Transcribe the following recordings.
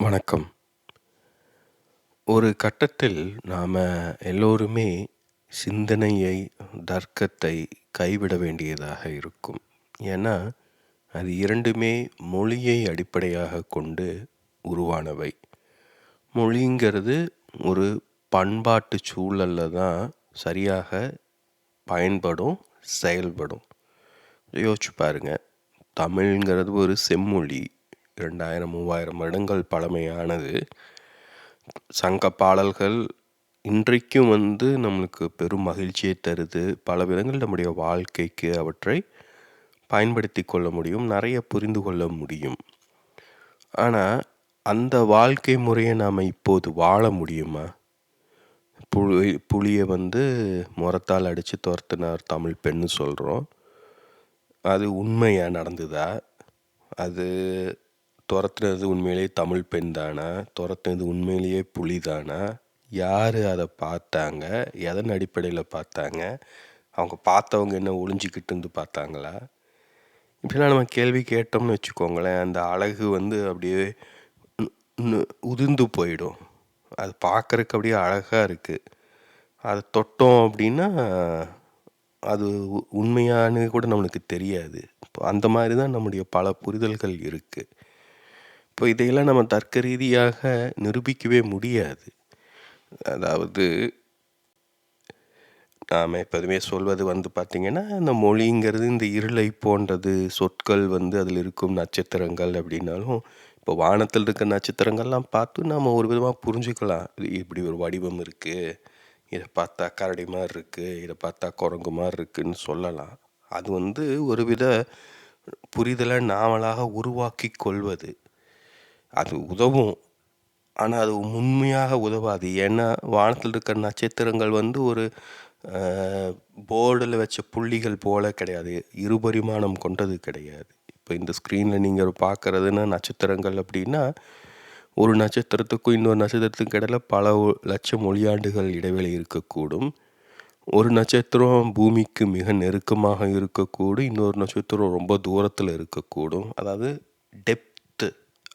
வணக்கம். ஒரு கட்டத்தில் நாம எல்லோருமே சிந்தனையை, தர்க்கத்தை கைவிட வேண்டியதாக இருக்கும். ஏன்னா, அது 2மே மொழியை அடிப்படையாகக் கொண்டு உருவானவை. மொழிங்கிறது ஒரு பண்பாட்டு சூழல்ல தான் சரியாக பயன்படும், செயல்படும். யோசிச்சு பாருங்க. தமிழ்ங்கிறது ஒரு செம்மொழி. 2000, 3000 வருடங்கள் பழமையானது. சங்க பாடல்கள் இன்றைக்கும் நம்மளுக்கு பெரும் மகிழ்ச்சியை தருது. பல விதங்கள் நம்முடைய வாழ்க்கைக்கு அவற்றை பயன்படுத்தி கொள்ள முடியும். நிறைய புரிந்து கொள்ள முடியும். ஆனால் அந்த வாழ்க்கை முறையை நாம் இப்போது வாழ முடியுமா? புலியை முறத்தால் அடித்து துரத்தினார் தமிழ் பெண்ணு சொல்கிறோம். அது உண்மையாக நடந்ததா? அது துரத்துனது உண்மையிலேயே தமிழ் பெண் தானா? துரத்துனது உண்மையிலேயே புலி தானா? யார் அதை பார்த்தாங்க? எதன் அடிப்படையில் பார்த்தாங்க? அவங்க பார்த்தவங்க என்ன ஒளிஞ்சிக்கிட்டு இருந்து பார்த்தாங்களா? இப்படிலாம் நம்ம கேள்வி கேட்டோம்னு வச்சுக்கோங்களேன், அந்த அழகு அப்படியே உதிர்ந்து போயிடும். அது பார்க்குறக்கு அப்படியே அழகாக இருக்குது. அதை தொட்டோம் அப்படின்னா அது உண்மையானு கூட நம்மளுக்கு தெரியாது. இப்போ அந்த மாதிரி தான் நம்முடைய பல புரிதல்கள் இருக்குது. இப்போ இதையெல்லாம் நம்ம தர்க்க ரீதியாக நிரூபிக்கவே முடியாது. அதாவது நாம் எப்போதுமே சொல்வது பார்த்திங்கன்னா, இந்த மொழிங்கிறது இந்த இருளை போன்றது. சொற்கள் அதில் இருக்கும் நட்சத்திரங்கள் அப்படின்னாலும், இப்போ வானத்தில் இருக்க நட்சத்திரங்கள்லாம் பார்த்து நாம் ஒரு விதமாக புரிஞ்சுக்கலாம். இப்படி ஒரு வடிவம் இருக்குது, இதை பார்த்தா கரடி மாதிரி இருக்குது, இதை பார்த்தா குரங்கு மாதிரி இருக்குதுன்னு சொல்லலாம். அது ஒரு வித புரிதலை நாமளாக உருவாக்கி கொள்வது. அது உதவும், ஆனால் அது உண்மையாக உதவாது. ஏன்னா வானத்தில் இருக்கிற நட்சத்திரங்கள் ஒரு போர்டில் வச்ச புள்ளிகள் போல கிடையாது. இருபரிமாணம் கொண்டது கிடையாது. இப்போ இந்த ஸ்க்ரீனில் நீங்கள் பார்க்குறதுன்னா நட்சத்திரங்கள் அப்படின்னா, ஒரு நட்சத்திரத்துக்கும் இன்னொரு நட்சத்திரத்துக்கும் இடையில பல லட்சம் ஒளியாண்டுகள் இடைவெளி இருக்கக்கூடும். ஒரு நட்சத்திரம் பூமிக்கு மிக நெருக்கமாக இருக்கக்கூடும், இன்னொரு நட்சத்திரம் ரொம்ப தூரத்தில் இருக்கக்கூடும். அதாவது டெப்த்து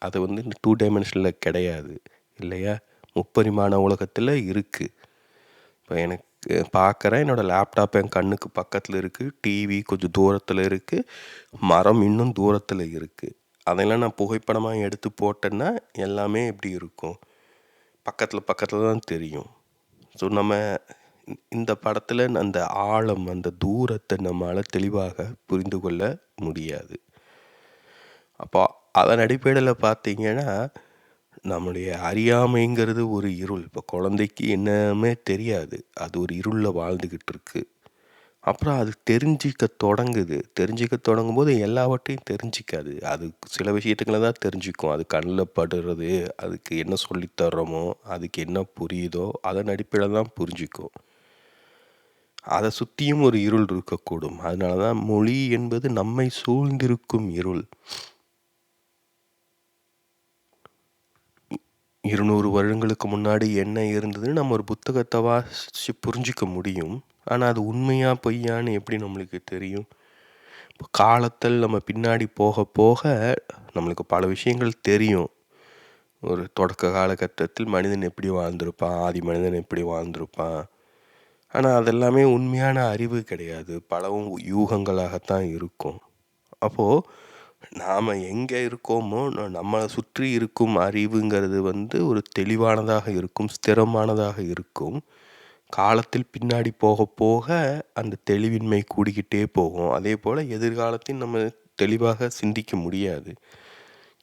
அது இந்த 2 டைமென்ஷனில் கிடையாது இல்லையா? முப்பரிமாண உலகத்தில் இருக்குது. இப்போ எனக்கு பார்க்குறேன், என்னோடய லேப்டாப் என் கண்ணுக்கு பக்கத்தில் இருக்குது, டிவி கொஞ்சம் தூரத்தில் இருக்குது, மரம் இன்னும் தூரத்தில் இருக்குது. அதெல்லாம் நான் புகைப்படமாக எடுத்து போட்டேன்னா எல்லாமே எப்படி இருக்கும்? பக்கத்தில் பக்கத்தில் தான் தெரியும். ஸோ நம்ம இந்த படத்தில் அந்த ஆழம், அந்த தூரத்தை நம்மளால் தெளிவாக புரிந்து கொள்ள முடியாது. அப்போ அதன் அடிப்படையில் பார்த்தீங்கன்னா, நம்முடைய அறியாமைங்கிறது ஒரு இருள். இப்போ குழந்தைக்கு என்னமே தெரியாது, அது ஒரு இருளில் வாழ்ந்துக்கிட்டு இருக்கு. அப்புறம் அது தெரிஞ்சிக்க தொடங்கும் போது எல்லாவற்றையும் தெரிஞ்சிக்காது. அது சில விஷயத்துக்களை தான் தெரிஞ்சுக்கும். அது கண்ணில் படுறது, அதுக்கு என்ன சொல்லித்தர்றோமோ, அதுக்கு என்ன புரியுதோ அதன் அடிப்படையில் தான் புரிஞ்சிக்கும். அதை சுற்றியும் ஒரு இருள் இருக்கக்கூடும். அதனால தான் மொழி என்பது நம்மை சூழ்ந்திருக்கும் இருள். 200 வருடங்களுக்கு முன்னாடி என்ன இருந்ததுன்னு நம்ம ஒரு புத்தகத்தை வாசித்து புரிஞ்சிக்க முடியும். ஆனால் அது உண்மையா பொய்யான்னு எப்படி நம்மளுக்கு தெரியும்? இப்போ காலத்தில் நம்ம பின்னாடி போக போக நம்மளுக்கு பல விஷயங்கள் தெரியும். ஒரு தொடக்க காலகட்டத்தில் மனிதன் எப்படி வாழ்ந்திருப்பான், ஆதி மனிதன் எப்படி வாழ்ந்திருப்பான். ஆனால் அதெல்லாமே உண்மையான அறிவு கிடையாது, பலவும் யூகங்களாகத்தான் இருக்கும். அப்போது நாம் எங்கே இருக்கோமோ, நம்மளை சுற்றி இருக்கும் அறிவுங்கிறது ஒரு தெளிவானதாக இருக்கும், ஸ்திரமானதாக இருக்கும். காலத்தில் பின்னாடி போக போக அந்த தெளிவின்மை கூடிக்கிட்டே போகும். அதே போல் எதிர்காலத்தையும் நம்ம தெளிவாக சிந்திக்க முடியாது.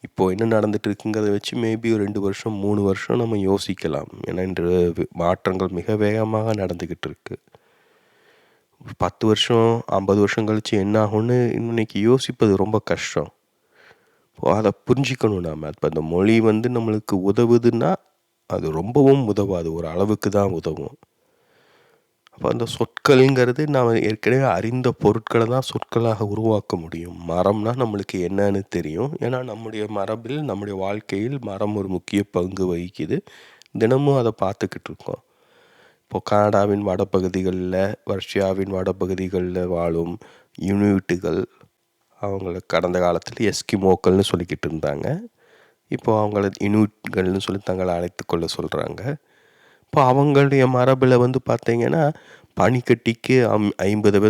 இப்போது என்ன நடந்துட்டு இருக்குங்கிறத வச்சு மேபி ஒரு 2 வருஷம் 3 வருஷம் நம்ம யோசிக்கலாம். ஏன்னா இன்று மாற்றங்கள் மிக வேகமாக நடந்துக்கிட்டு இருக்குது. 10 வருஷம் 50 வருஷம் கழித்து என்ன ஆகும்னு இன்னைக்கு யோசிப்பது ரொம்ப கஷ்டம். அதை புரிஞ்சிக்கணும் நாம். இப்போ அந்த மொழி நம்மளுக்கு உதவுதுன்னா அது ரொம்பவும் உதவாது, ஒரு அளவுக்கு தான் உதவும். அப்போ அந்த சொற்கள்ங்கிறது நாம் ஏற்கனவே அறிந்த பொருட்களை தான் சொற்களாக உருவாக்க முடியும். மரம்னா நம்மளுக்கு என்னன்னு தெரியும். ஏன்னா நம்முடைய மரபில், நம்முடைய வாழ்க்கையில் மரம் ஒரு முக்கிய பங்கு வகிக்குது. தினமும் அதை பார்த்துக்கிட்டு இருக்கோம். இப்போ கனடாவின் வடப்பகுதிகளில், ரஷ்யாவின் வடப்பகுதிகளில் வாழும் இனுயிட்டுகள், அவங்கள கடந்த காலத்தில் எஸ்கிமோக்கள்னு சொல்லிக்கிட்டு இருந்தாங்க. இப்போ அவங்கள இனுயிட்கள்னு சொல்லி தங்களை அழைத்துக்கொள்ள சொல்கிறாங்க. இப்போ அவங்களுடைய மரபில் வந்து பார்த்தீங்கன்னா, பனிக்கட்டிக்கு 50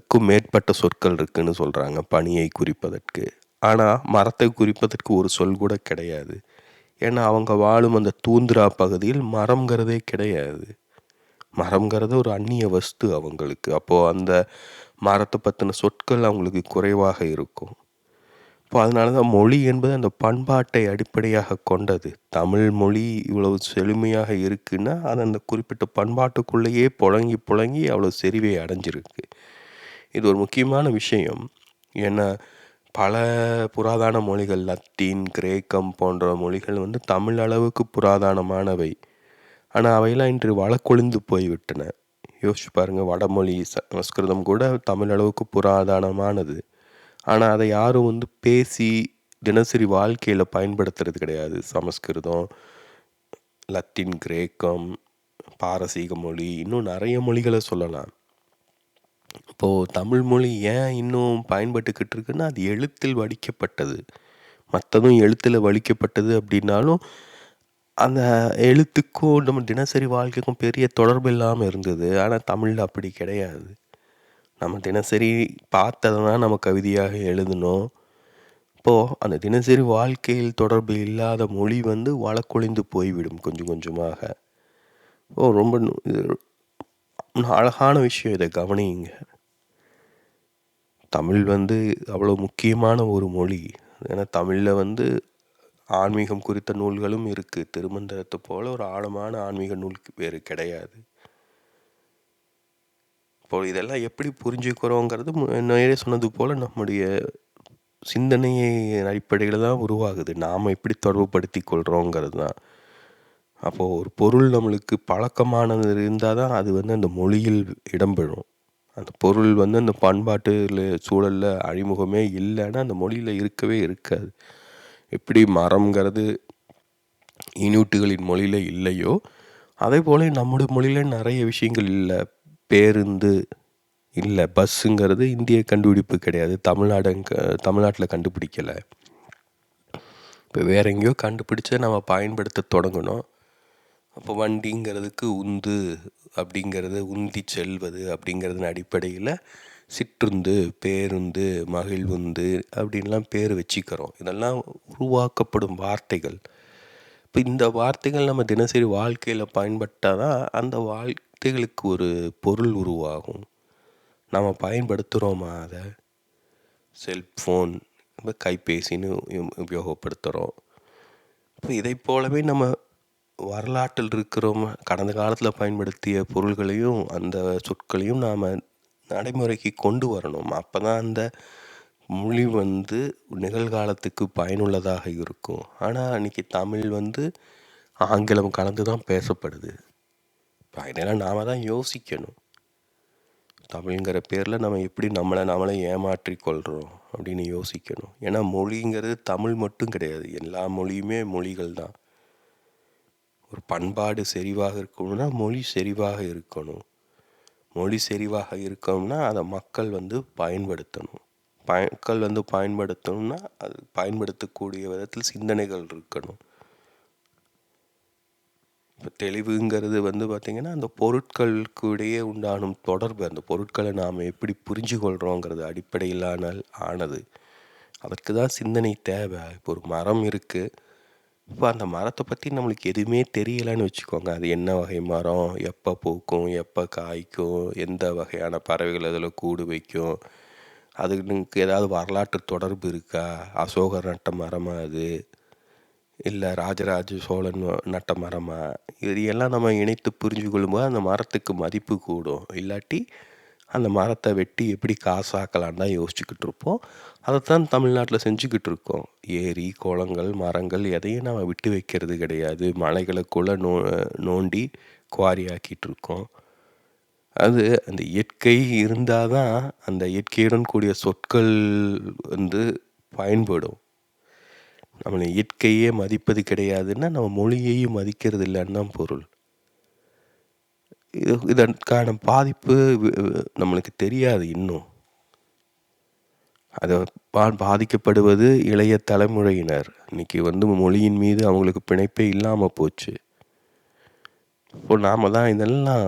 க்கும் மேற்பட்ட சொற்கள் இருக்குன்னு சொல்கிறாங்க பனியை குறிப்பதற்கு. ஆனால் மரத்தை குறிப்பதற்கு ஒரு சொல் கூட கிடையாது. ஏன்னா அவங்க வாழும் அந்த தூந்திரா பகுதியில் மரம்ங்கிறதே கிடையாது. மரம்ங்கிறது ஒரு அந்நிய வஸ்து அவங்களுக்கு. அப்போது அந்த மரத்தை பற்றின சொற்கள் அவங்களுக்கு குறைவாக இருக்கும். இப்போ அதனால தான் மொழி என்பது அந்த பண்பாட்டை அடிப்படையாக கொண்டது. தமிழ் மொழி இவ்வளவு செழுமையாக இருக்குன்னா, அது அந்த குறிப்பிட்ட பண்பாட்டுக்குள்ளேயே புழங்கி புழங்கி அவ்வளோ செறிவை அடைஞ்சிருக்கு. இது ஒரு முக்கியமான விஷயம். ஏன்னா பல புராதன மொழிகள் லத்தீன், கிரேக்கம் போன்ற மொழிகள் வந்து தமிழ் அளவுக்கு புராதனமானவை. ஆனால் அவையெல்லாம் இன்று வழக்கொழிந்து போய்விட்டன. யோசிச்சு பாருங்கள், வடமொழி சமஸ்கிருதம் கூட தமிழ் அளவுக்கு புராதனமானது. ஆனால் அதை யாரும் வந்து பேசி தினசரி வாழ்க்கையில் பயன்படுத்துறது கிடையாது. சமஸ்கிருதம், லத்தீன், கிரேக்கம், பாரசீக மொழி, இன்னும் நிறைய மொழிகளை சொல்லலாம். இப்போது தமிழ் மொழி ஏன் இன்னும் பயன்பட்டுக்கிட்டு இருக்குன்னா, அது எழுத்தில் வடிக்கப்பட்டது. மற்றதும் எழுத்தில் வடிக்கப்பட்டது அப்படின்னாலும், அந்த எழுத்துக்கும் நம்ம தினசரி வாழ்க்கைக்கும் பெரிய தொடர்பு இல்லாமல் இருந்தது. ஆனால் தமிழில் அப்படி கிடையாது. நம்ம தினசரி பார்த்ததை தான் நம்ம கவிதையாக எழுதணும். இப்போது அந்த தினசரி வாழ்க்கையில் தொடர்பு இல்லாத மொழி வந்து வழக்கொழிந்து போய்விடும் கொஞ்சம் கொஞ்சமாக. ரொம்ப அழகான விஷயம், இதை கவனியுங்க. தமிழ் வந்து அவ்வளோ முக்கியமான ஒரு மொழி. ஏன்னா தமிழில் வந்து ஆன்மீகம் குறித்த நூல்களும் இருக்குது. திருமந்திரத்தை போல் ஒரு ஆழமான ஆன்மீக நூல் வேறு கிடையாது. இப்போது இதெல்லாம் எப்படி புரிஞ்சுக்கிறோங்கிறது நேரே சொன்னது போல் நம்முடைய சிந்தனையை அடிப்படையில் தான் உருவாகுது. நாம் எப்படி தொடர்புபடுத்தி கொள்கிறோங்கிறது தான். அப்போது ஒரு பொருள் நம்மளுக்கு பழக்கமானது இருந்தால் தான் அது வந்து அந்த மொழியில் இடம்பெறும். அந்த பொருள் வந்து அந்த பண்பாட்டு சூழலில் அறிமுகமே இல்லைன்னா அந்த மொழியில் இருக்கவே இருக்காது. எப்படி மரம்ங்கிறது இனுயிட்டுகளின் மொழியில் இல்லையோ, அதே போல் நம்முடைய மொழியில் நிறைய விஷயங்கள் இல்லை. பேருந்து இல்லை, பஸ்ஸுங்கிறது இந்திய கண்டுபிடிப்பு கிடையாது. தமிழ்நாட்டில் கண்டுபிடிக்கலை. இப்போ வேற எங்கேயோ கண்டுபிடிச்சா நம்ம பயன்படுத்த தொடங்கணும். அப்போ வண்டிங்கிறதுக்கு உந்து அப்படிங்கிறது, உந்தி செல்வது அப்படிங்கிறதுன அடிப்படையில் சிற்றுந்து, பேருந்து, மகிழ்வுந்து அப்படின்லாம் பேர் வச்சுக்கிறோம். இதெல்லாம் உருவாக்கப்படும் வார்த்தைகள். இப்போ இந்த வார்த்தைகள் நம்ம தினசரி வாழ்க்கையில் பயன்பட்டால் தான் அந்த வார்த்தைகளுக்கு ஒரு பொருள் உருவாகும். நம்ம பயன்படுத்துகிறோமா அதை? செல்ஃபோன், கைபேசின்னு உபயோகப்படுத்துகிறோம். இப்போ இதை போலவே நம்ம வரலாற்றில் இருக்கிறோம். கடந்த காலத்தில் பயன்படுத்திய பொருள்களையும் அந்த சொற்களையும் நாம் நடைமுறைக்கு கொண்டு வரணும். அப்போ தான் அந்த மொழி வந்து நிகழ்காலத்துக்கு பயனுள்ளதாக இருக்கும். ஆனால் இன்றைக்கி தமிழ் வந்து ஆங்கிலம் கலந்து தான் பேசப்படுது. இதெல்லாம் நாம் தான் யோசிக்கணும். தமிழ்ங்கிற பேரில் நம்ம எப்படி நம்மளை ஏமாற்றி கொள்கிறோம் அப்படின்னு யோசிக்கணும். ஏன்னா மொழிங்கிறது தமிழ் மட்டும் கிடையாது, எல்லா மொழியுமே மொழிகள் தான். ஒரு பண்பாடு செறிவாக இருக்கணும்னா மொழி செறிவாக இருக்கணும். மொழி செறிவாக இருக்கணும்னா அதை மக்கள் வந்து பயன்படுத்தணும். மக்கள் வந்து பயன்படுத்தணும்னா அது பயன்படுத்தக்கூடிய விதத்தில் சிந்தனைகள் இருக்கணும். இப்போ தெளிவுங்கிறது வந்து பார்த்திங்கன்னா, அந்த பொருட்களுக்கு இடையே உண்டானும் தொடர்பு, அந்த பொருட்களை நாம் எப்படி புரிஞ்சு கொள்கிறோங்கிறது அடிப்படையிலான ஆனது. அதற்கு தான் சிந்தனை தேவை. இப்போ ஒரு மரம் இருக்குது. இப்போ அந்த மரத்தை பற்றி நம்மளுக்கு எதுவுமே தெரியலைன்னு வச்சுக்கோங்க. அது என்ன வகை மரம், எப்போ பூக்கும், எப்போ காய்க்கும், எந்த வகையான பறவைகள் அதில் கூடு வைக்கும், அதுக்கு ஏதாவது வரலாற்று தொடர்பு இருக்கா, அசோகர் நட்ட மரமா அது, இல்லை ராஜராஜ சோழன் நட்ட மரமா, இது எல்லாம் நம்ம இணைத்து புரிஞ்சு கொள்ளும்போது அந்த மரத்துக்கு மதிப்பு கூடும். இல்லாட்டி அந்த மரத்தை வெட்டி எப்படி காசாக்கலான்னு தான் யோசிச்சுக்கிட்டு இருப்போம். அதைத்தான் தமிழ்நாட்டில் செஞ்சுக்கிட்டு இருக்கோம். ஏரி, குளங்கள், மரங்கள் எதையும் நம்ம விட்டு வைக்கிறது கிடையாது. மலைகளுக்குள்ளே நோண்டி குவாரி ஆக்கிட்டு இருக்கோம். அது அந்த இயற்கை இருந்தால் தான் அந்த இயற்கையுடன் கூடிய சொற்கள் வந்து பயன்படும். நம்மளை இயற்கையே மதிப்பது கிடையாதுன்னா நம்ம மொழியையும் மதிக்கிறது இல்லைன்னு தான் பொருள். இதற்கான பாதிப்பு நம்மளுக்கு தெரியாது இன்னும். அதை பாதிக்கப்படுவது இளைய தலைமுறையினர். இன்னைக்கு மொழியின் மீது அவங்களுக்கு பிணைப்பே இல்லாமல் போச்சு. இப்போ நாம் தான் இதெல்லாம்,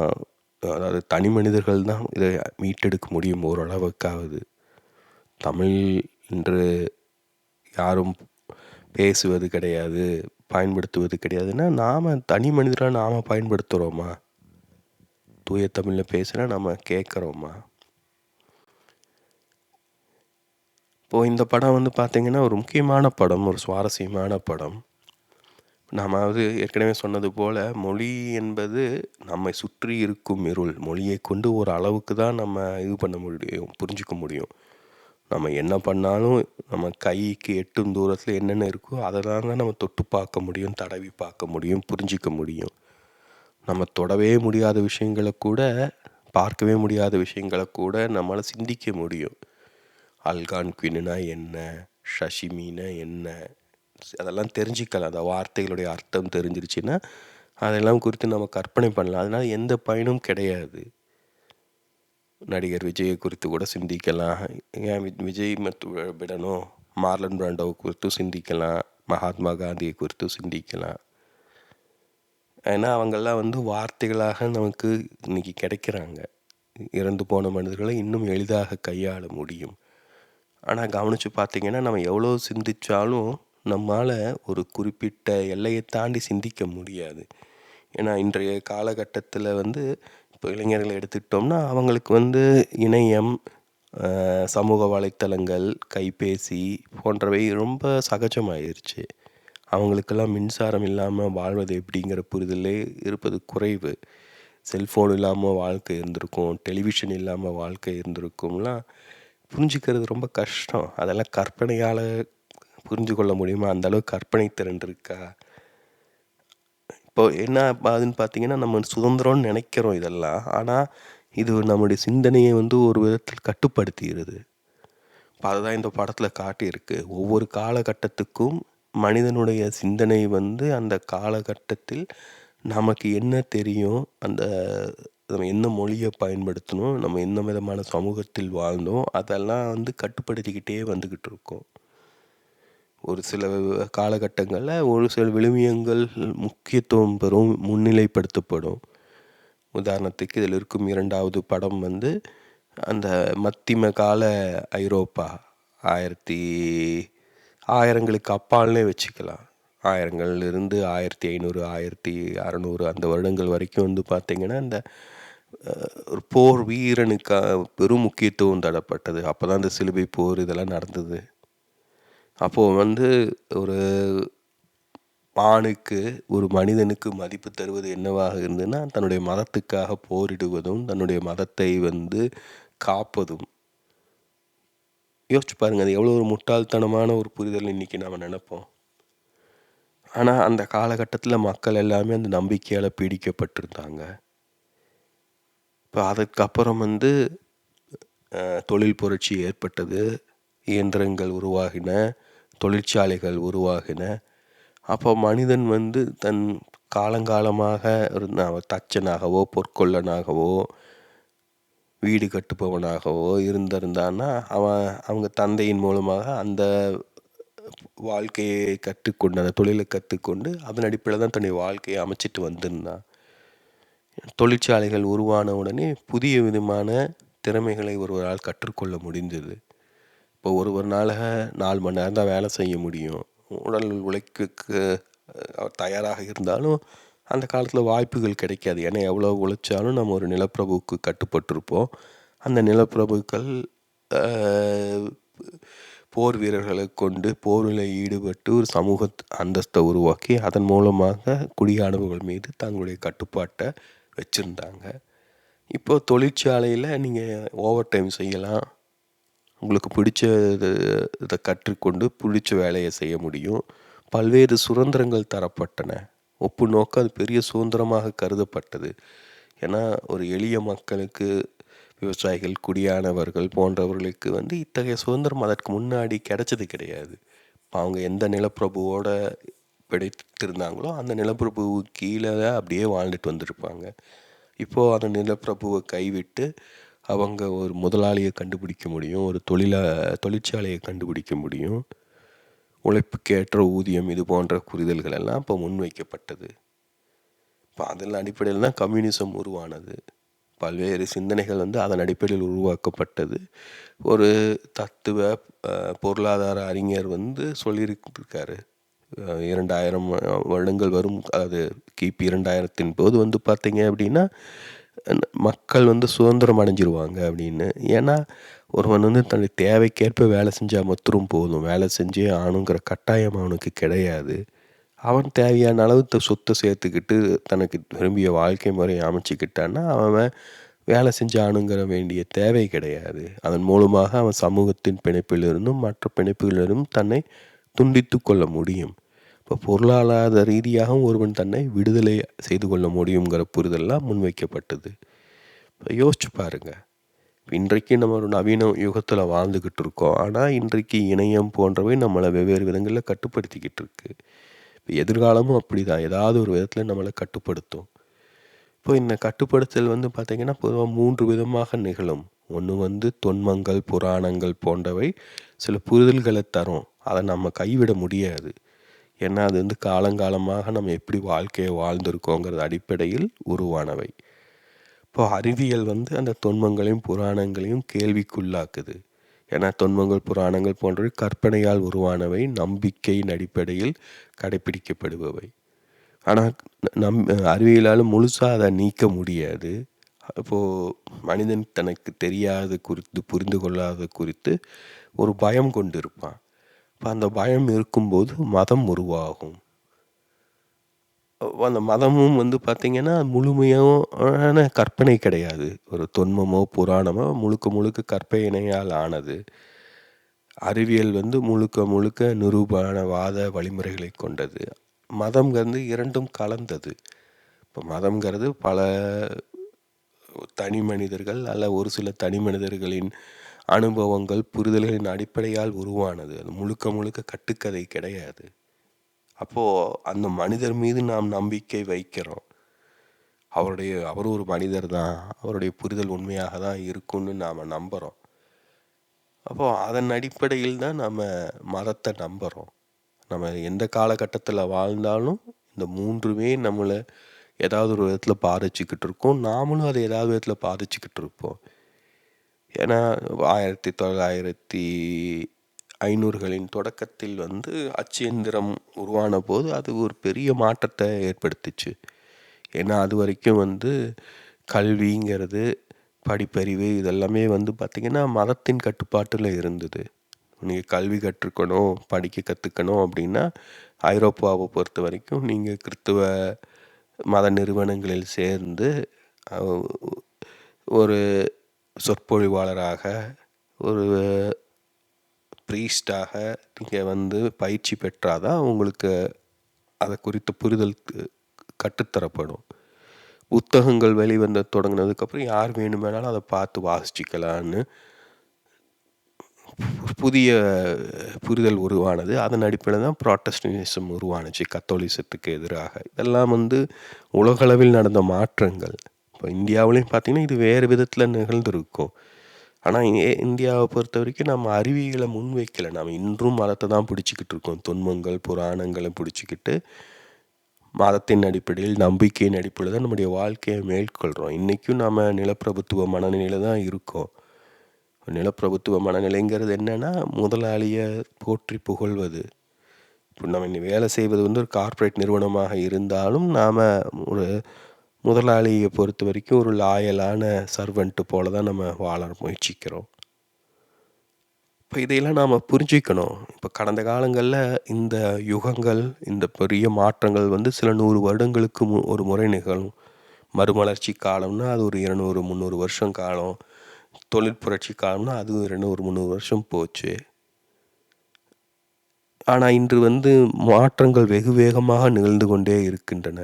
அதாவது தனி மனிதர்கள் தான் இதை மீட்டெடுக்க முடியும் ஓரளவுக்காவது. தமிழ் இன்று யாரும் பேசுவது கிடையாது, பயன்படுத்துவது கிடையாதுன்னா நாம் தனி மனிதராக நாம் பயன்படுத்துகிறோமா? தூய தமிழில் பேசுனா நம்ம கேட்குறோமா? இப்போது இந்த படம் பார்த்திங்கன்னா ஒரு முக்கியமான படம், ஒரு சுவாரஸ்யமான படம். நாம் ஏற்கனவே சொன்னது போல், மொழி என்பது நம்மை சுற்றி இருக்கும் இருள். மொழியை கொண்டு ஒரு அளவுக்கு தான் நம்ம இது பண்ண முடியும், புரிஞ்சிக்க முடியும். நம்ம என்ன பண்ணாலும் நம்ம கைக்கு எட்டும் தூரத்தில் என்னென்ன இருக்கோ அதை தாங்க நம்ம தொட்டு பார்க்க முடியும், தடவி பார்க்க முடியும், புரிஞ்சிக்க முடியும். நம்ம தொடவே முடியாத விஷயங்களை கூட, பார்க்கவே முடியாத விஷயங்களை கூட நம்மளால் சிந்திக்க முடியும். அல்கான்குயின்னா என்ன, ஷஷிமின்னா என்ன, அதெல்லாம் தெரிஞ்சிக்கலாம். அந்த வார்த்தைகளுடைய அர்த்தம் தெரிஞ்சிருச்சுன்னா அதெல்லாம் குறித்து நம்ம கற்பனை பண்ணலாம். அதனால் எந்த பயனும் கிடையாது. நடிகர் விஜயை குறித்து கூட சிந்திக்கலாம். ஏன் விஜய் விடணும், மார்லன் பிராண்டோ குறித்து சிந்திக்கலாம், மகாத்மா காந்தியை குறித்து சிந்திக்கலாம். ஏன்னா அவங்கெல்லாம் வார்த்தைகளாக நமக்கு இன்றைக்கி கிடைக்கிறாங்க. இறந்து போன மனிதர்களை இன்னும் எளிதாக கையாள முடியும். ஆனால் கவனித்து பார்த்திங்கன்னா நம்ம எவ்வளோ சிந்தித்தாலும் நம்மால் ஒரு குறிப்பிட்ட எல்லையை தாண்டி சிந்திக்க முடியாது. ஏன்னா இன்றைய காலகட்டத்தில் இப்போ இளைஞர்களை எடுத்துக்கிட்டோம்னா அவங்களுக்கு இணையம், சமூக வலைத்தளங்கள், கைபேசி போன்றவை ரொம்ப சகஜமாயிருச்சு. அவங்களுக்கெல்லாம் மின்சாரம் இல்லாமல் வாழ்வது எப்படிங்கிற புரிதலே இருப்பது குறைவு. செல்ஃபோன் இல்லாமல் வாழ்க்கை இருந்திருக்கும், டெலிவிஷன் இல்லாமல் வாழ்க்கை இருந்திருக்கும்லாம் புரிஞ்சுக்கிறது ரொம்ப கஷ்டம். அதெல்லாம் கற்பனையால் புரிஞ்சு கொள்ள முடியுமா? அந்தளவுக்கு கற்பனை திறன் இருக்கா? இப்போ என்ன ஆகுதுன்னு பார்த்தீங்கன்னா, நம்ம சுதந்திரம்னு நினைக்கிறோம் இதெல்லாம். ஆனால் இது நம்முடைய சிந்தனையை ஒரு விதத்தில் கட்டுப்படுத்திடுது. இப்போ அதுதான் இந்த படத்தில் காட்டியிருக்கு. ஒவ்வொரு காலகட்டத்துக்கும் மனிதனுடைய சிந்தனை அந்த காலகட்டத்தில் நமக்கு என்ன தெரியும், நம்ம என்ன மொழியை பயன்படுத்தணும், நம்ம என்ன விதமான சமூகத்தில் வாழ்ந்தோம், அதெல்லாம் கட்டுப்படுத்திக்கிட்டே வந்துக்கிட்டு இருக்கோம். ஒரு சில காலகட்டங்களில் ஒரு சில விழுமியங்கள் முக்கியத்துவம் பெறும், முன்னிலைப்படுத்தப்படும். உதாரணத்துக்கு இதில் இருக்கும் 2வது படம் அந்த மத்திம கால ஐரோப்பா, ஆயிரங்களுக்கு அப்பால்னே வச்சுக்கலாம். ஆயிரங்கள்லேருந்து 1500 1600 அந்த வருடங்கள் வரைக்கும் பார்த்திங்கன்னா இந்த ஒரு போர் வீரனுக்காக பெரும் முக்கியத்துவம் தரப்பட்டது. அப்போ தான் இந்த சிலுவை போர் இதெல்லாம் நடந்தது. அப்போது ஒரு ஆணுக்கு, ஒரு மனிதனுக்கு மதிப்பு தருவது என்னவாக இருந்ததுன்னா, தன்னுடைய மதத்துக்காக போரிடுவதும், தன்னுடைய மதத்தை காப்பதும். யோசிச்சு பாருங்கள், அது எவ்வளோ ஒரு முட்டாள்தனமான ஒரு புரிதல் இன்றைக்கி நாம் நினைப்போம். ஆனால் அந்த காலகட்டத்தில் மக்கள் எல்லாமே அந்த நம்பிக்கையால் பீடிக்கப்பட்டிருந்தாங்க. இப்போ அதுக்கப்புறம் தொழில் புரட்சி ஏற்பட்டது, இயந்திரங்கள் உருவாகின, தொழிற்சாலைகள் உருவாகின. அப்போ மனிதன் தன் காலங்காலமாக தச்சனாகவோ, பொற்கொள்ளனாகவோ, வீடு கட்டுப்பவனாகவோ இருந்திருந்தான்னா அவங்க தந்தையின் மூலமாக அந்த வாழ்க்கையை கற்றுக்கொண்டு, அந்த தொழிலை கற்றுக்கொண்டு அதன் அடிப்படையில் தான் தன்னுடைய வாழ்க்கையை அமைச்சிட்டு வந்திருந்தான். தொழிற்சாலைகள் உருவான உடனே புதிய விதமான திறமைகளை ஒருவரால் கற்றுக்கொள்ள முடிந்தது. இப்போ ஒருவர்னால 4 மணி நேரம் தான் வேலை செய்ய முடியும். உடல் உழைப்புக்கு தயாராக இருந்தாலும் அந்த காலத்தில் வாய்ப்புகள் கிடைக்காது. ஏன்னா எவ்வளோ உழைச்சாலும் நம்ம ஒரு நிலப்பிரபுவுக்கு கட்டுப்பட்டிருப்போம். அந்த நிலப்பிரபுக்கள் போர் வீரர்களை கொண்டு போரில் ஈடுபட்டு ஒரு சமூக அந்தஸ்தை உருவாக்கி அதன் மூலமாக குடியானவர்கள் மீது தங்களுடைய கட்டுப்பாட்டை வச்சுருந்தாங்க. இப்போ தொழிற்சாலையில் நீங்கள் ஓவர் டைம் செய்யலாம், உங்களுக்கு பிடிச்ச இதை கற்றுக்கொண்டு பிடிச்ச வேலையை செய்ய முடியும். பல்வேறு சுதந்திரங்கள் தரப்பட்டன. ஒப்பு நோக்க அது பெரிய சுதந்திரமாக கருதப்பட்டது. ஏன்னா ஒரு எளிய மக்களுக்கு, விவசாயிகள், குடியானவர்கள் போன்றவர்களுக்கு இத்தகைய சுதந்திரம் அதற்கு முன்னாடி கிடைச்சது கிடையாது. இப்போ அவங்க எந்த நிலப்பிரபுவோட பிடித்திருந்தாங்களோ அந்த நிலப்பிரபுவுக்கு கீழே அப்படியே வாழ்ந்துட்டு வந்திருப்பாங்க. இப்போது அந்த நிலப்பிரபுவை கைவிட்டு அவங்க ஒரு முதலாளியை கண்டுபிடிக்க முடியும், ஒரு தொழிற்சாலையை கண்டுபிடிக்க முடியும். உழைப்புக்கேற்ற ஊதியம் இது போன்ற புரிதல்கள் எல்லாம் இப்போ முன்வைக்கப்பட்டது. இப்போ அதன் அடிப்படையில் தான் கம்யூனிசம் உருவானது. பல்வேறு சிந்தனைகள் அதன் அடிப்படையில் உருவாக்கப்பட்டது. ஒரு தத்துவ பொருளாதார அறிஞர் சொல்லியிருக்காரு. 2000 வருடங்கள் வரும், அது கிபி 2000 போது பார்த்தீங்க அப்படின்னா மக்கள் சுதந்திரம் அடைஞ்சிருவாங்க அப்படின்னு. ஏன்னா ஒருவன் தன்னுடைய தேவைக்கேற்ப வேலை செஞ்சால் மட்டும் போதும், வேலை செஞ்சே ஆணுங்கிற கட்டாயம் அவனுக்கு கிடையாது. அவன் தேவையான அளவு சொத்தை சேர்த்துக்கிட்டு தனக்கு விரும்பிய வாழ்க்கை முறையை அமைச்சிக்கிட்டான்னா அவன் வேலை செஞ்சானுங்கிற வேண்டிய தேவை கிடையாது. அதன் மூலமாக அவன் சமூகத்தின் பிணைப்பிலிருந்தும் மற்ற பிணைப்புகளிலிருந்தும் தன்னை துண்டித்து கொள்ள முடியும். இப்போ பொருளாதார ரீதியாகவும் ஒருவன் தன்னை விடுதலை செய்து கொள்ள முடியுங்கிற புரிதல்லாம் முன்வைக்கப்பட்டது. இப்போ யோசிச்சு பாருங்கள், இன்றைக்கு நம்ம ஒரு நவீன யுகத்தில் வாழ்ந்துக்கிட்டு இருக்கோம். ஆனால் இன்றைக்கு இணையம் போன்றவை நம்மளை வெவ்வேறு விதங்களில் கட்டுப்படுத்திக்கிட்டு இருக்கு. இப்போ எதிர்காலமும் அப்படி தான், ஏதாவது ஒரு விதத்தில் நம்மளை கட்டுப்படுத்தும். இப்போ இந்த கட்டுப்படுத்தல் பார்த்திங்கன்னா பொதுவாக 3 விதமாக நிகழும். ஒன்று தொன்மங்கள், புராணங்கள் போன்றவை சில புரிதல்களை தரும். அதை நம்ம கைவிட முடியாது. ஏன்னா அது காலங்காலமாக நம்ம எப்படி வாழ்க்கையை வாழ்ந்திருக்கோங்கிறது அடிப்படையில் உருவானவை. இப்போ அறிவியல் அந்த தொன்மங்களையும் புராணங்களையும் கேள்விக்குள்ளாக்குது. ஏன்னா தொன்மங்கள், புராணங்கள் போன்றவை கற்பனையால் உருவானவை, நம்பிக்கையின் அடிப்படையில் கடைப்பிடிக்கப்படுபவை. ஆனால் அறிவியலால் முழுசாக அதை நீக்க முடியாது. அப்போது மனிதன் தனக்கு தெரியாத குறித்து, புரிந்து கொள்ளாத குறித்து ஒரு பயம் கொண்டு இருப்பான். இப்போ அந்த பயம் இருக்கும்போது மதம் உருவாகும். அந்த மதமும் பார்த்திங்கன்னா முழுமையான கற்பனை கிடையாது. ஒரு தொன்மமோ புராணமோ முழுக்க முழுக்க கற்பனையால் ஆனது. அறிவியல் முழுக்க முழுக்க நிரூபணவாத வழிமுறைகளை கொண்டது. மதம்ங்கிறது இரண்டும் கலந்தது. இப்போ மதம்ங்கிறது பல தனி மனிதர்கள் அல்ல ஒரு சில தனி மனிதர்களின் அனுபவங்கள், புரிதல்களின் அடிப்படையால் உருவானது. அது முழுக்க முழுக்க கட்டுக்கதை கிடையாது. அப்போது அந்த மனிதர் மீது நாம் நம்பிக்கை வைக்கிறோம். அவர் ஒரு மனிதர் தான், அவருடைய புரிதல் உண்மையாக தான் இருக்குன்னு நாம் நம்புகிறோம். அப்போது அதன் அடிப்படையில் தான் நம்ம மதத்தை நம்புகிறோம். நம்ம எந்த காலகட்டத்தில் வாழ்ந்தாலும் இந்த 3மே நம்மளை ஏதாவது ஒரு விதத்தில் பாதிச்சுக்கிட்டு இருக்கோம். நாமளும் அதை ஏதாவது விதத்தில் பாதிச்சுக்கிட்டு இருப்போம். ஏன்னா 1500களின் தொடக்கத்தில் அச்சு எந்திரம் உருவான போது அது ஒரு பெரிய மாற்றத்தை ஏற்படுத்துச்சு. ஏன்னா அது வரைக்கும் கல்விங்கிறது, படிப்பறிவு இதெல்லாமே பார்த்திங்கன்னா மதத்தின் கட்டுப்பாட்டில் இருந்தது. நீங்கள் கல்வி கற்றுக்கணும், படிக்க கற்றுக்கணும் அப்படின்னா ஐரோப்பாவை பொறுத்த வரைக்கும் நீங்கள் கிறித்துவ மத நிறுவனங்களில் சேர்ந்து ஒரு சொற்பொழிவாளராக, ஒரு ப்ரீஸ்டாக நீங்கள் பயிற்சி பெற்றாதான் உங்களுக்கு அதை குறித்த புரிதல் கற்றுத்தரப்படும். புத்தகங்கள் வெளிவந்த தொடங்கினதுக்கப்புறம் யார் வேணுமானாலும் அதை பார்த்து வாசிச்சிக்கலான்னு புதிய புரிதல் உருவானது. அதன் அடிப்படையில் தான் ப்ராட்டஸ்டன்டிசம் உருவானுச்சு, கத்தோலிசத்துக்கு எதிராக. இதெல்லாம் உலகளவில் நடந்த மாற்றங்கள். இப்போ இந்தியாவிலையும் பார்த்திங்கன்னா இது வேறு விதத்தில் நிகழ்ந்திருக்கும். ஆனால் இந்தியாவை பொறுத்த வரைக்கும் நம்ம அறிவியலை முன்வைக்கலை. நம்ம இன்றும் மதத்தை தான் பிடிச்சிக்கிட்டு இருக்கோம். தொன்மங்கள், புராணங்களை பிடிச்சிக்கிட்டு மதத்தின் அடிப்படையில், நம்பிக்கையின் அடிப்படையில் தான் நம்முடைய வாழ்க்கையை மேற்கொள்கிறோம். இன்றைக்கும் நம்ம நிலப்பிரபுத்துவ மனநிலையில் தான் இருக்கோம். நிலப்பிரபுத்துவ மனநிலைங்கிறது என்னென்னா முதலாளியை போற்றி புகழ்வது. இப்போ நம்ம இன்னும் வேலை செய்வது ஒரு கார்ப்பரேட் நிறுவனமாக இருந்தாலும் நாம் ஒரு முதலாளியை பொறுத்த வரைக்கும் ஒரு லாயலான சர்வெண்ட்டு போல தான் நம்ம வாழ முயற்சிக்கிறோம். இப்போ இதையெல்லாம் நாம் புரிஞ்சிக்கணும். இப்போ கடந்த காலங்களில் இந்த யுகங்கள், இந்த பெரிய மாற்றங்கள் சில 100 வருடங்களுக்கு ஒரு முறை நிகழும். மறுமலர்ச்சி காலம்னா அது ஒரு 200 300 வருஷம் காலம். தொழிற்புரட்சி காலம்னா அது 200 300 வருஷம் போச்சு. ஆனால் இன்று மாற்றங்கள் வெகு வேகமாக நிகழ்ந்து கொண்டே இருக்கின்றன.